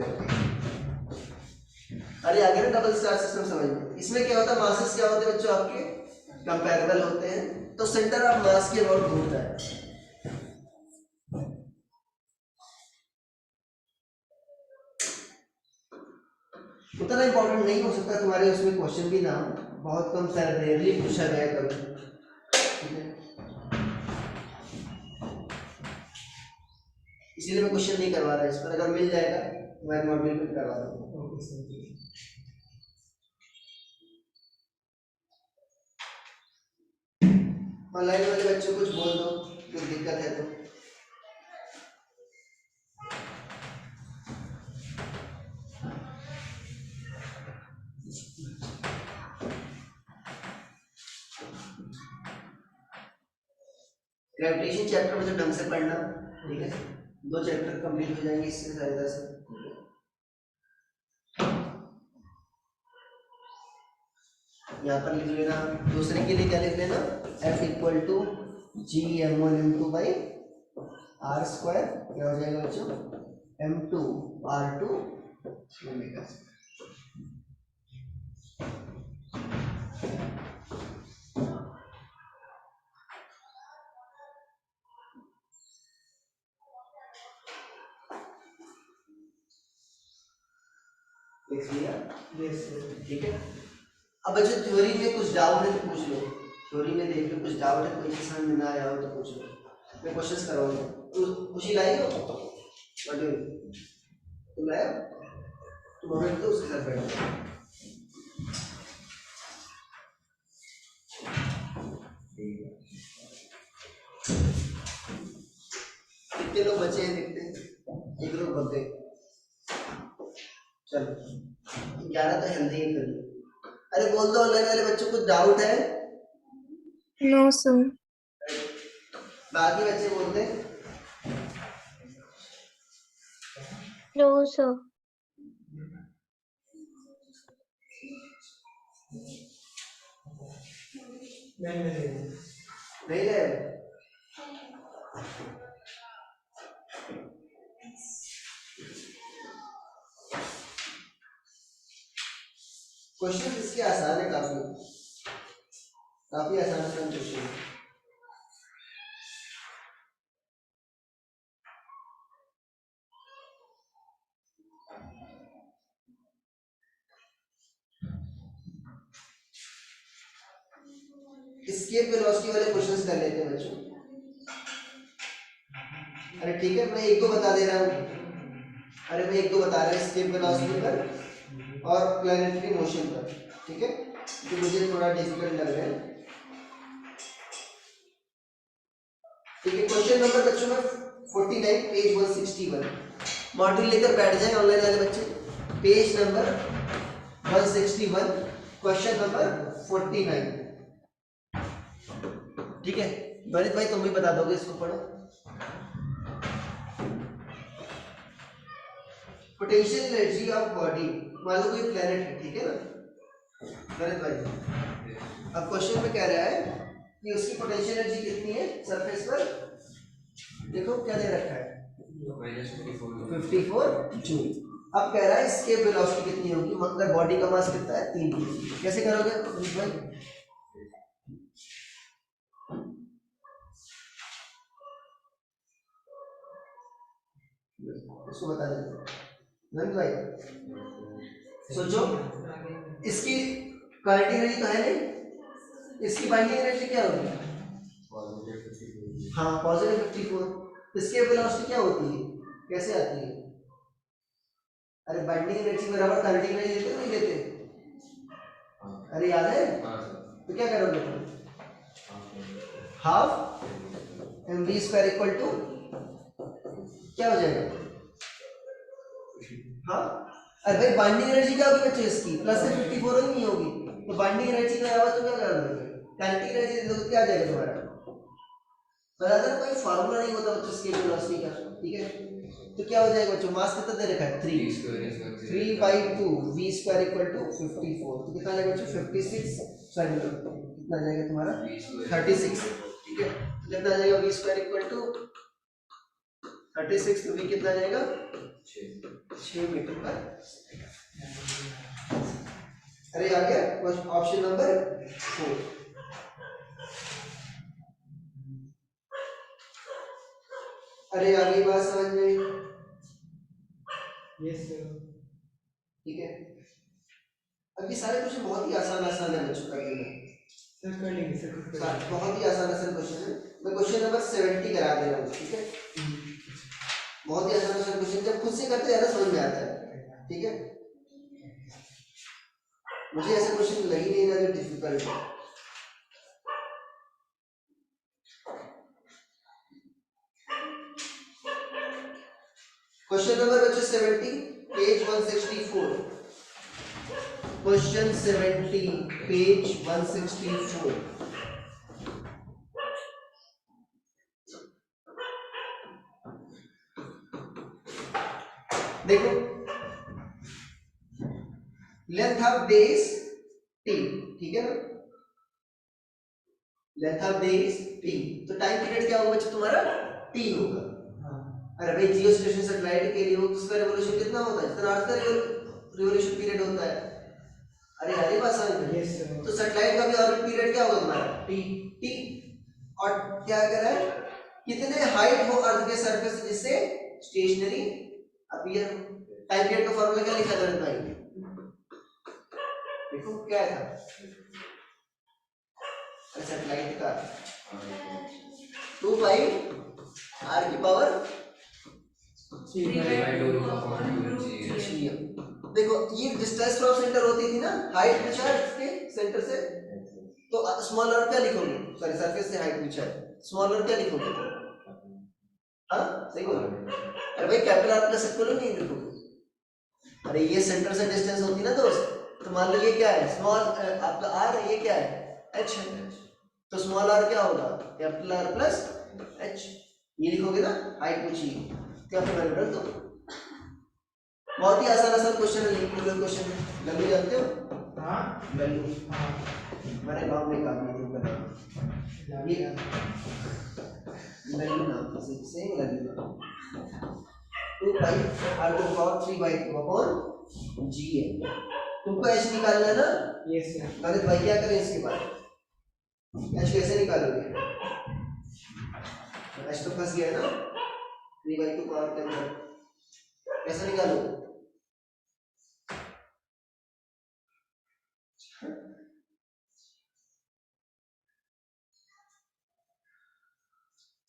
अरे आगे ना डबल स्टार सिस्टम समझ में, इसमें क्या होता है, मासेस क्या होते हैं बच्चों आपके कंपैरेबल होते हैं, तो सेंटर ऑफ मास के अबाउट घूमता है। उतना इंपॉर्टेंट नहीं हो सकता तुम्हारे उसमें क्वेश्चन भी ना हो, बहुत कम सर रेयरली पूछा गया कभी, ठीक है, इसीलिए मैं क्वेश्चन नहीं करवा रहा इस पर, अगर मिल जाएगा मैं मॉड्यूल में करवा दूंगा। ऑनलाइन वाले बच्चों कुछ बोल दो, कुछ दिक्कत है तो। ग्रेविटेशन चैप्टर मुझे ढंग से पढ़ना, ठीक है, 2 चैप्टर कंप्लीट हो जाएंगे इससे फायदा से। यहाँ पर लिख लेना, दूसरे के लिए क्या लिख लेना, f equal to g m1 m2 by R square क्या हो जाएगा बच्चों, m2 r2 ओमेगा। लिख लिया? Yes sir. ठीक है। अब बच्चों थ्योरी में कुछ डाउट है तो पूछ लो, थ्योरी में देख लो कुछ डाउट है, कोई समझ में ना आया हो तो पूछ लो, मैं क्वेश्चंस कराऊंगा। तो खुशी लाई हो मॉड्यूल, तुम लाए हो, तुम अभी तो उसके साथ बैठो। कितने लोग बचे हैं देखते हैं, एक लोग बचे। चलो 11 तो हेल्दी है फिर। अरे बोल दो ऑनलाइन वाले बच्चों कुछ डाउट है? No sir. बाकी बच्चे बोलते हैं नो सर। नहीं नहीं नहीं ले। क्वेश्चन इसके आसान है, काफी काफी आसान क्वेश्चन है। एस्केप वेलोसिटी वाले क्वेश्चंस कर लेते हैं बच्चों। अरे ठीक है, मैं एक दो बता दे रहा हूँ। अरे मैं एक दो बता रहा हूँ एस्केप वेलोसिटी पर और प्लैनेटरी मोशन पर, ठीक है, तो मुझे थोड़ा डिफिकल्ट लग रहा है। ठीक है, क्वेश्चन नंबर बच्चों में 49 पेज 161 मॉड्यूल लेकर बैठ जाए ऑनलाइन वाले बच्चे। Page number 161 question number 49। ठीक है बनित भाई, तुम भी बता दोगे इसको, पढ़ो। पोटेंशियल एनर्जी ऑफ बॉडी, मान लो कोई प्लेनेट है, ठीक है ना बनित भाई। अब क्वेश्चन में कह रहा है कि उसकी पोटेंशियल एनर्जी कितनी है सरफेस पर, देखो क्या दे रखा है, -54 जूल। अब कह रहा है एस्केप वेलोसिटी कितनी होगी, मगर बॉडी का मास कितना है 3 kg। कैसे करोगे बनित भाई? इसको बता देते हैं भाई, सोचो इसकी काइनेटिक एनर्जी तो है नहीं, इसकी बाइंडिंग एनर्जी क्या होगी? हाँ पॉजिटिव 54। इसके वेलोसिटी क्या होती है, कैसे आती है? अरे बाइंडिंग एनर्जी बराबर काइनेटिक एनर्जी देते हो नहीं देते? अरे याद है? तो क्या करोगे तुम, half mv square equal to क्या हो जाएगा? हाँ अरे भाई बाइंडिंग एनर्जी क्या होगी बच्चों इसकी, प्लस से 54 ही नहीं होगी, तो बाइंडिंग एनर्जी के अलावा तो क्या कर दोगे, काइनेटिक एनर्जी दे दोगे, क्या आ जाएगा तुम्हारा? बता देना, कोई फार्मूला नहीं होता बच्चों इसके वेलोसिटी का, ठीक है। तो क्या हो जाएगा बच्चों, मास कितना दे रखा है 3/2 v स्क्वायर इक्वल टू 54, तो कितना आ जाएगा बच्चों 56, सॉरी कितना आ जाएगा तुम्हारा 36, ठीक है। तो कितना आ जाएगा v स्क्वायर इक्वल टू 36, तो v कितना आ जाएगा 6 मीटर पर। अरे आ गया ऑप्शन नंबर 4। अरे आगे बात समझ में? Yes sir. ठीक है, अब ये सारे क्वेश्चन बहुत ही आसान आसान है बच्चों करने में, सर कर लेंगे सर। बहुत ही आसान आसान क्वेश्चन है। मैं क्वेश्चन नंबर 70 करा दे रहा हूँ, ठीक है। बहुत ही आसान आसान क्वेश्चन, जब खुद से करते ज्यादा समझ में आता है, ठीक है। मुझे ऐसे क्वेश्चन लग ही नहीं रहा जो डिफिकल्ट है। क्वेश्चन नंबर बच्चों 70 पेज 164, क्वेश्चन 70 पेज 164। देखो लेंथ ऑफ डेज टी, ठीक है ना, लेंथ ऑफ डेज टी, तो टाइम पीरियड क्या होगा बच्चों तुम्हारा टी होगा, अरे भाई जियो स्टेशन सैटेलाइट के लिए वो उसका रिवॉल्यूशन कितना होता है, जितना अर्थ का रिवॉल्यूशन पीरियड होता है। अरे यार ये बात समझ में। Yes, sir. तो सैटेलाइट का भी ऑर्बिट पीरियड क्या होगा तुम्हारा, टी टी। और क्या कर रहा है, कितने हाइट हो अर्थ के सरफेस से जिससे स्टेशनरी अपीयर। टाइम पीरियड का फार्मूला क्या लिखा था भाई, देखो क्या था सैटेलाइट का 2 पाई आर की पावर। देखो ये डिस्टेंस फ्रॉम सेंटर होती थी ना, हाइट पूछा है इसके सेंटर से, तो स्मॉल r क्या लिखोगे, सॉरी सरफेस से हाइट पूछा है, स्मॉल r क्या लिखोगे, हाँ सही बोल। अरे भाई कैपिटल R प्लस इक्वल नहीं लिखोगे। अरे ये सेंटर से डिस्टेंस होती ना दोस्त, तो मान लो ये क्या है स्मॉल आपका r है, ये क्या है h है, तो स्मॉल r क्या होगा कैपिटल R प्लस h, ये लिखोगे ना हाइट पूछी, क्या वैल्यू रख दो। बहुत ही आसान क्वेश्चन है, लिमिट क्वेश्चन है। लल्लू जानते हो, हाँ लल्लू हाँ हमारे गांव में काम नहीं होगा ये लल्लू नाम से सेम लल्लू 2 pi r to power 3 by 2 upon g है। तुमको h निकालना है ना, यस सर। ललित भाई क्या करें इसके बाद, h कैसे निकालोगे, h तो फंस गया है ना 3 बाई 2 पावर के अंदर, कैसे निकालोगे।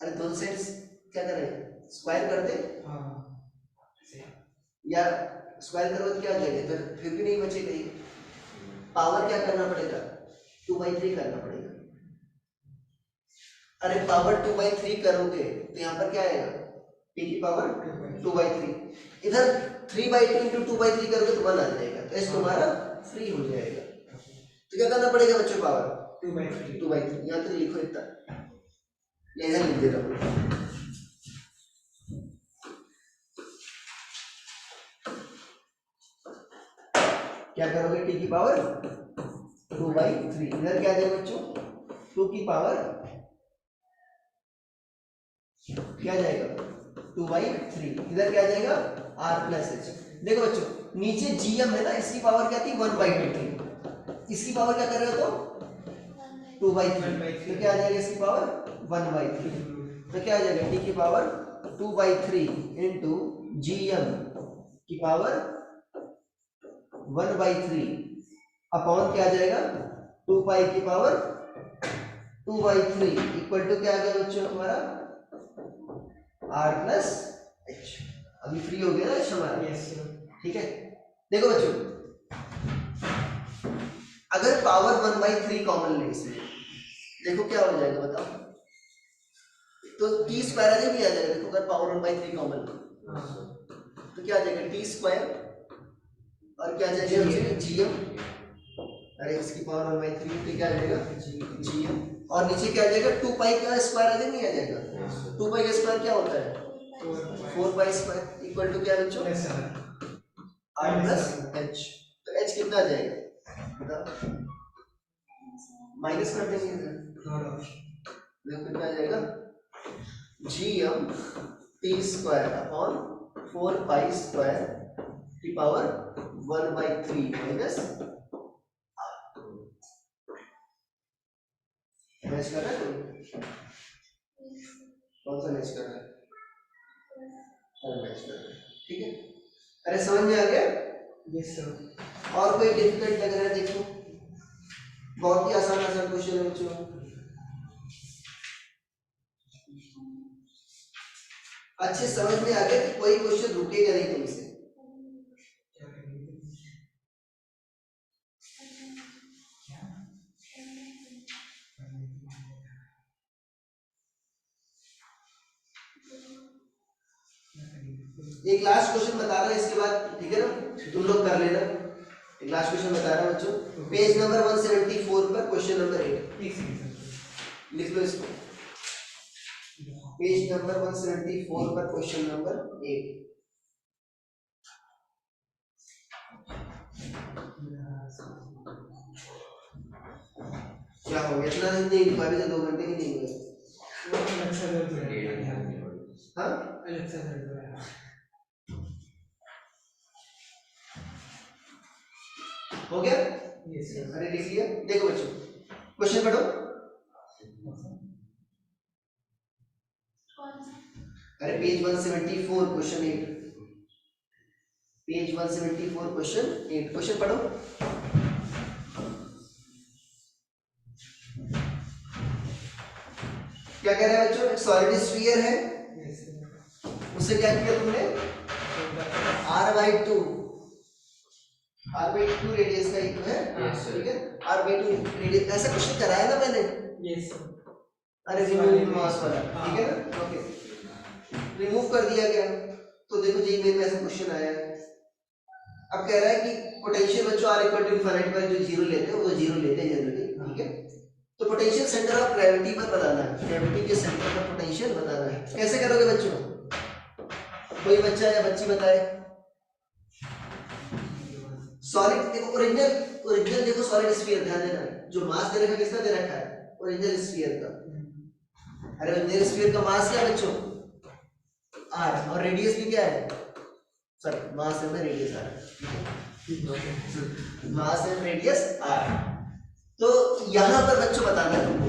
अरे दोनों साइड्स क्या करें स्क्वायर कर दे, हाँ या स्क्वायर करो तो क्या हो जाएगा, फिर भी नहीं बचेगा ये। पावर क्या करना पड़ेगा 2/3 करना पड़ेगा। अरे पावर 2/3 करोगे तो यहाँ पर क्या आएगा t की पावर 2/3, इधर 3/2 इंटू 2/3 करोगे तो 1 आ जाएगा, तो s तुम्हारा फ्री हो जाएगा। तो क्या करना पड़ेगा बच्चों पावर 2/3, यहाँ तो लिखो इतना, इधर लिख दे रहा हूँ। क्या करोगे t की पावर 2/3, इधर क्या जाएगा बच्चों 2 की पावर क्या जाएगा 2/3, इधर क्या जाएगा r प्लस h। देखो बच्चों नीचे gm है ना, इसकी पावर क्या थी 1/2 थी, इसकी पावर क्या कर रहे हो तो 2/3, तो क्या आ जाएगा इसकी पावर 1/3, तो क्या आ जाएगा t की पावर 2/3 इंटू gm की पावर 1/3 अपॉन क्या आ जाएगा 2 पाई की पावर 2/3 इक्वल टू क्या आ गया बच्चों हमारा r प्लस h। अभी फ्री हो गया ना h हमारा, यस सर। ठीक है। देखो बच्चों अगर पावर 1/3 कॉमन ले इसमें, देखो क्या हो जाएगा बताओ, तो t स्क्वायर आ जाएगा, नहीं आ जाएगा, देखो अगर पावर 1/3 कॉमन तो क्या आ जाएगा t स्क्वायर और क्या जाएगा gm, अरे इसकी पावर 1/3 तो क्या आ जाएगा gm, और नीचे क्या आ जाएगा 2 पाई का स्क्वायर आ जाएगा, नहीं आ जाएगा 2 पाई का स्क्वायर क्या होता है 4 पाई स्क्वायर इक्वल टू क्या बच्चों yes sir. r plus h, तो h कितना आ जाएगा माइनस कर देंगे इधर, देखो कितना आ जाएगा gm t square upon 4 pi square की पावर 1/3 माइनस मैच कर रहा है कोई, कौन सा मैच कर रहा है, मैच कर रहा है, ठीक है। अरे समझ में आ गया, यस सर। और कोई डिफिकल्ट लग रहा है देखो, बहुत ही आसान आसान क्वेश्चन है बच्चों, अच्छे समझ में आ गया कि कोई क्वेश्चन रुकेगा नहीं तुमसे। एक लास्ट क्वेश्चन बता रहा है इसके बाद, ठीक है ना, तुम लोग कर लेना। एक लास्ट क्वेश्चन बता रहा हूं बच्चों, पेज नंबर 174 पर क्वेश्चन नंबर 8 लिख लो इसको, पेज नंबर 174 पर क्वेश्चन नंबर 8। क्या हो गया, इतना नहीं लिखा, अभी तो 2 घंटे भी नहीं हुए। हाँ अलग सा दर्द हो रहा है। हो गया? Yes sir. अरे लिख लिया? देखो बच्चों क्वेश्चन पढ़ो। कौन सा? अरे page 174 question 8, page 174 question 8, question पढ़ो। क्या कह रहा है बच्चों? एक सॉलिड स्फीयर है, यस सर। उससे क्या किया तुमने? r/2 r/2 रेडियस का एक है, Yes, sir. ठीक है, r/2 रेडियस। ऐसा क्वेश्चन कराया ना मैंने? Yes sir. अरे रिमूव मास वाला, ठीक है ना? ओके, रिमूव कर दिया गया। तो देखो जी मेरे में ऐसा क्वेश्चन आया है। अब कह रहा है कि पोटेंशियल बच्चों r इक्वल टू इनफाइनाइट पर जो जीरो लेते हैं वो जीरो लेते हैं जनरली, ठीक है। तो पोटेंशियल सेंटर ऑफ ग्रेविटी पर बताना है, ग्रेविटी के सेंटर पर पोटेंशियल बताना है। कैसे करोगे बच्चों? कोई बच्चा या बच्ची बताए। सॉलिड देखो, ओरिजिनल देखो सॉलिड स्फीयर, ध्यान देना, जो मास दे रखा है किसका दे रखा है? ओरिजिनल स्फीयर का। अरे ओरिजिनल स्फीयर का मास क्या है बच्चों? r, और रेडियस भी क्या है? सॉरी मास है, रेडियस r, मास है रेडियस r। तो यहां पर बच्चों बताना है तुमको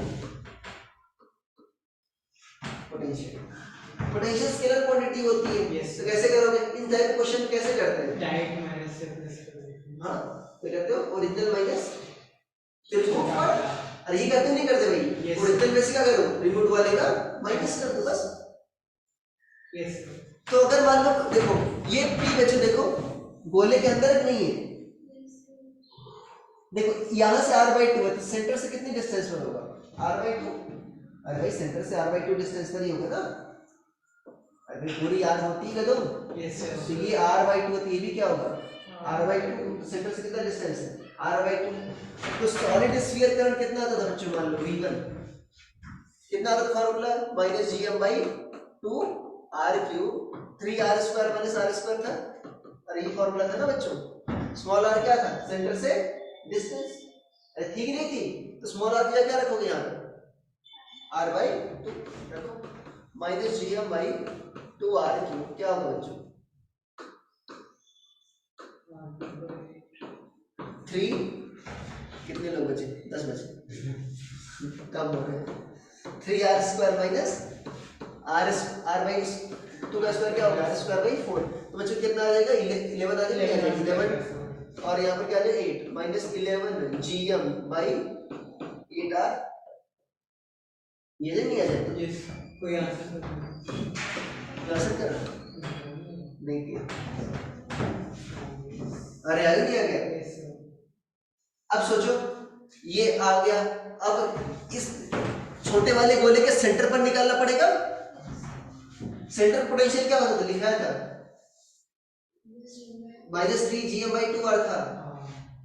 पोटेंशियल स्केलर क्वांटिटी होती है। Yes. तो कैसे करोगे? इन टाइप क्वेश्चन कैसे करते हैं? डायरेक्ट माइनस से प्लस कर देते हाँ तो करते हो ओरिजिनल माइनस रिमूव पर। अरे ये करते हो नहीं करते भाई? Yes. ओरिजिनल में से क्या करो? रिमूव वाले का माइनस कर दो बस। हैं। Yes sir. तो अगर मान लो देखो ये p बच्चों देखो गोले के अंदर नहीं है, देखो यहां से r/2 है, तो सेंटर से कितनी डिस्टेंस पर होगा? r/2। अरे भाई सेंटर से r/2 डिस्टेंस पर ही होगा ना। अरे पूरी r होती है कदम, यस सर। तो ये r/2 है, तो ये भी क्या होगा? r/2। सेंटर से कितना डिस्टेंस है? r/2। तो सॉलिड स्फीयर करंट कितना आता था बच्चों? मान लो v1 कितना आता था? Formula -gm/2 r³ 3r² - r² था। अरे ये फार्मूला था ना बच्चों। स्मॉल r क्या था? सेंटर से डिस्टेंस। अरे थी कि नहीं थी? तो स्मॉल r क्या क्या रखोगे यहाँ पे? r/2 रखो, -gm/2 r³ क्या होगा बच्चों? 3 कितने लोग बचे? 10 बचे, कम हो गए। 3r² - r/2 का स्क्वायर क्या होगा? r²/4। तो बच्चों कितना आ जाएगा? 11 आ जाएगा, 11 और यहाँ पर क्या आ जाएगा? 8 -11 gm/8r। ये नहीं आ जाएगा? यस कोई आंसर आंसर कर नहीं किया। अरे आ गया क्या? Yes sir. अब सोचो ये आ गया, अब इस छोटे वाले गोले के सेंटर पर निकालना पड़ेगा। सेंटर पोटेंशियल क्या होता था? लिखा था -3 gm/2r था।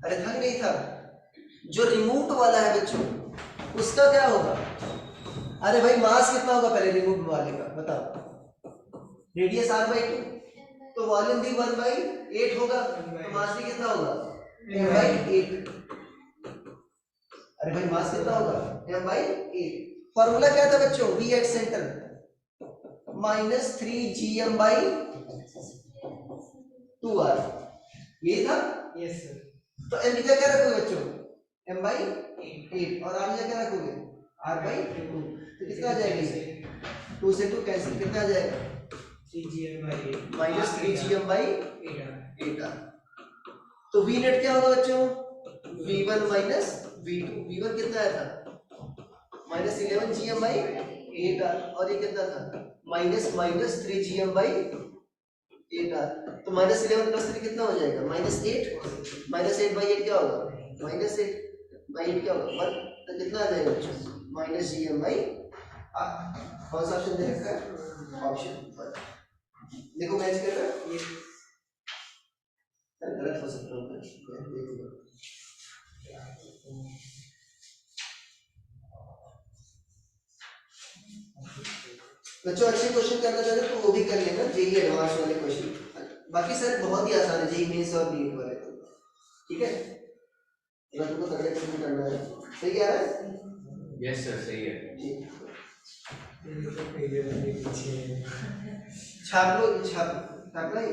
अरे था कि नहीं था? जो रिमूव्ड वाला है बच्चों उसका क्या होगा? अरे भाई मास कितना होगा पहले रिमूव्ड वाले का बताओ? रेडियस r/2, तो वॉल्यूम भी 1/8 होगा, तो मास भी कितना होगा? m/8। अरे भाई मास कितना होगा? m/8। फॉर्मूला क्या था बच्चों? v एट सेंटर -3 gm/2r, ये था। Yes sir. तो m की जगह क्या रखोगे बच्चों? m/8 और r की जगह क्या रखोगे? r/2। तो कितना आ जाएगा? 2 से 2 कैंसिल, कितना आ जाएगा? 3gm/8 -3 gm/8r। तो v नेट क्या होगा बच्चों? v1 v2। v1 कितना आया था? -11 gm/8r और ये कितना था? -3 gm/8r। तो -11 + 3 कितना हो जाएगा? -8। -8/8 क्या होगा? -8/8 क्या होगा? 1। तो कितना आ जाएगा बच्चों? -gm/r। कौन सा ऑप्शन दे रखा है? ऑप्शन 1। देखो मैच कर रहा है ये, गलत हो सकता है। बच्चों अच्छे क्वेश्चन करना चाहते हो तो वो भी कर लेना, जेई एडवांस वाले क्वेश्चन। बाकी सर बहुत ही आसान है जेई मेंस और नीट वाले, ठीक है। अगर तुमको तगड़े क्वेश्चन करना है, सही कह रहा है? यस सर, सही है। ठीक। ये तो फेलियर के पीछे छाप लो, छापना है,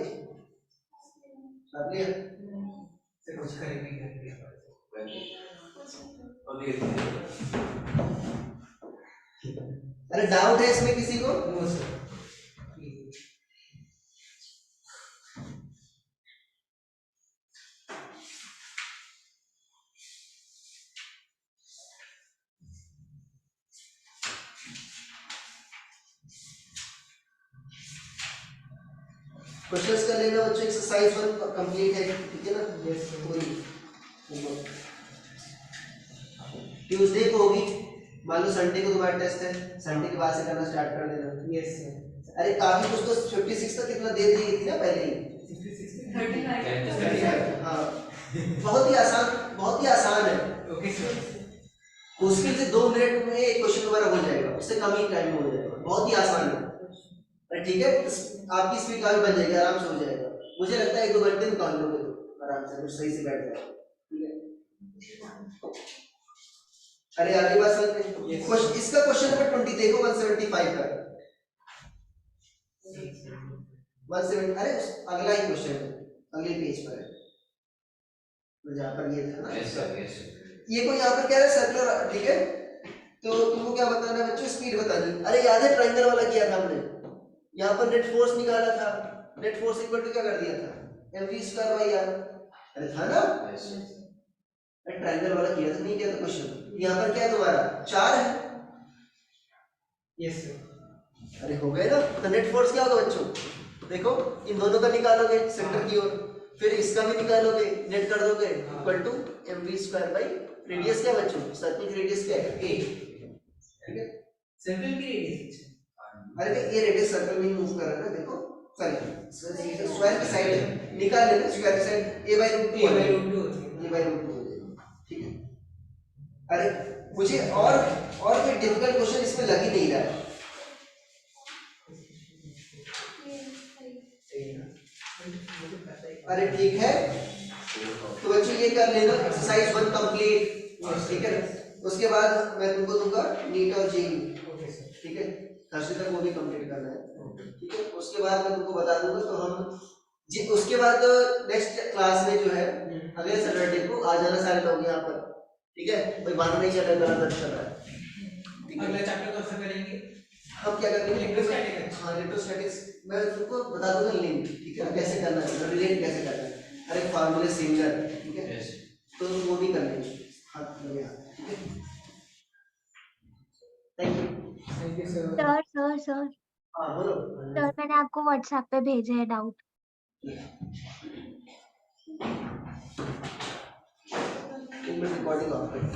छाप लिया। से कुछ करेंगे क्या किया अरे डाउट है इसमें किसी को? नो सर क्वेश्चंस कर लेना बच्चों, एक्सरसाइज 1 कंप्लीट है, ठीक है ना? यस पूरी ट्यूसडे को होगी, मान लो संडे को तुम्हारा टेस्ट है, संडे के बाद से करना स्टार्ट कर देना। यस सर अरे काफी कुछ तो 56 तक कितना दे दी थी ना पहले ही। 35 हाँ बहुत ही आसान है। ओके सर मुश्किल से 2 मिनट में एक क्वेश्चन तुम्हारा हो जाएगा, उससे कम ही टाइम में हो जाएगा, बहुत ही आसान है। अरे ठीक है, आपकी स्पीड काफी बन जाएगी, आराम से हो जाएगा। मुझे लगता है 1-2 घंटे निकाल लोगे तो आराम से, कुछ सही से बैठ जाएगा, ठीक है? अरे आगे बात समझ में, क्वेश्चन इसका क्वेश्चन नंबर 20 देखो, 175 का 170। अरे अगला ही क्वेश्चन है, अगले पेज पर है, तो जहाँ पर ये था ना, यस सर यस ये को यहाँ पर क्या है, सर्कुलर, ठीक है? तो तुमको क्या बताना है बच्चों, स्पीड बतानी। अरे याद है ट्रायंगल वाला किया था हमने, यहाँ पर नेट फोर्स निकाला था, नेट फोर्स इक्वल टू क्या कर दिया था, mv²r। अरे था ना, यस ट्रायंगल वाला किया था, नहीं किया था क्वेश्चन। यहाँ पर क्या है तुम्हारा 4 है, यस सर अरे हो गए ना। तो नेट फोर्स क्या होगा बच्चों, देखो इन दोनों का निकालोगे सेंटर की ओर, फिर इसका भी निकालोगे, नेट कर दोगे इक्वल टू mv², रेडियस क्या बच्चों, सर्कल की रेडियस क्या है a, ठीक है? सर्कल की रेडियस अरे ये रेडियस सर्कल में मूव कर रहा है ना, देखो सॉरी स्क्वायर की साइड निकाल लेना, स्क्वायर की साइड a/√2 a/√2 होती है a/√2 हो जाएगा, ठीक है? अरे मुझे और कोई डिफिकल्ट क्वेश्चन इसमें लग ही नहीं रहा है। अरे ठीक है, तो बच्चों ये कर लेना, एक्सरसाइज 1 कंप्लीट, ठीक है? उसके बाद मैं तुमको दूंगा नीट और जेईई, ओके सर ठीक है? थर्सडे तक वो भी कंप्लीट करना है, ठीक है? उसके बाद मैं तुमको बता दूंगा, तो हम जी उसके बाद नेक्स्ट क्लास में जो है अगले सैटरडे को आ जाना सारे लोग यहाँ पर, ठीक है? कोई बहाना नहीं चल रहा चल रहा है, ठीक है? अगला चैप्टर कौन सा करेंगे हम क्या करेंगे, इलेक्ट्रोस्टैटिक्स। हाँ इलेक्ट्रोस्टैटिक्स मैं तुमको बता दूंगा लिंक, ठीक है? कैसे करना है, रिलेट कैसे करना है, हर एक फार्मूले सिमिलर, ठीक है? यस तो वो भी कर लेंगे, हाँ बढ़िया, ठीक है? Thank you. सर सर हाँ बोलो। मैंने आपको व्हाट्सएप पे भेजे है डाउट। एक मिनट रिकॉर्डिंग ऑफ कर।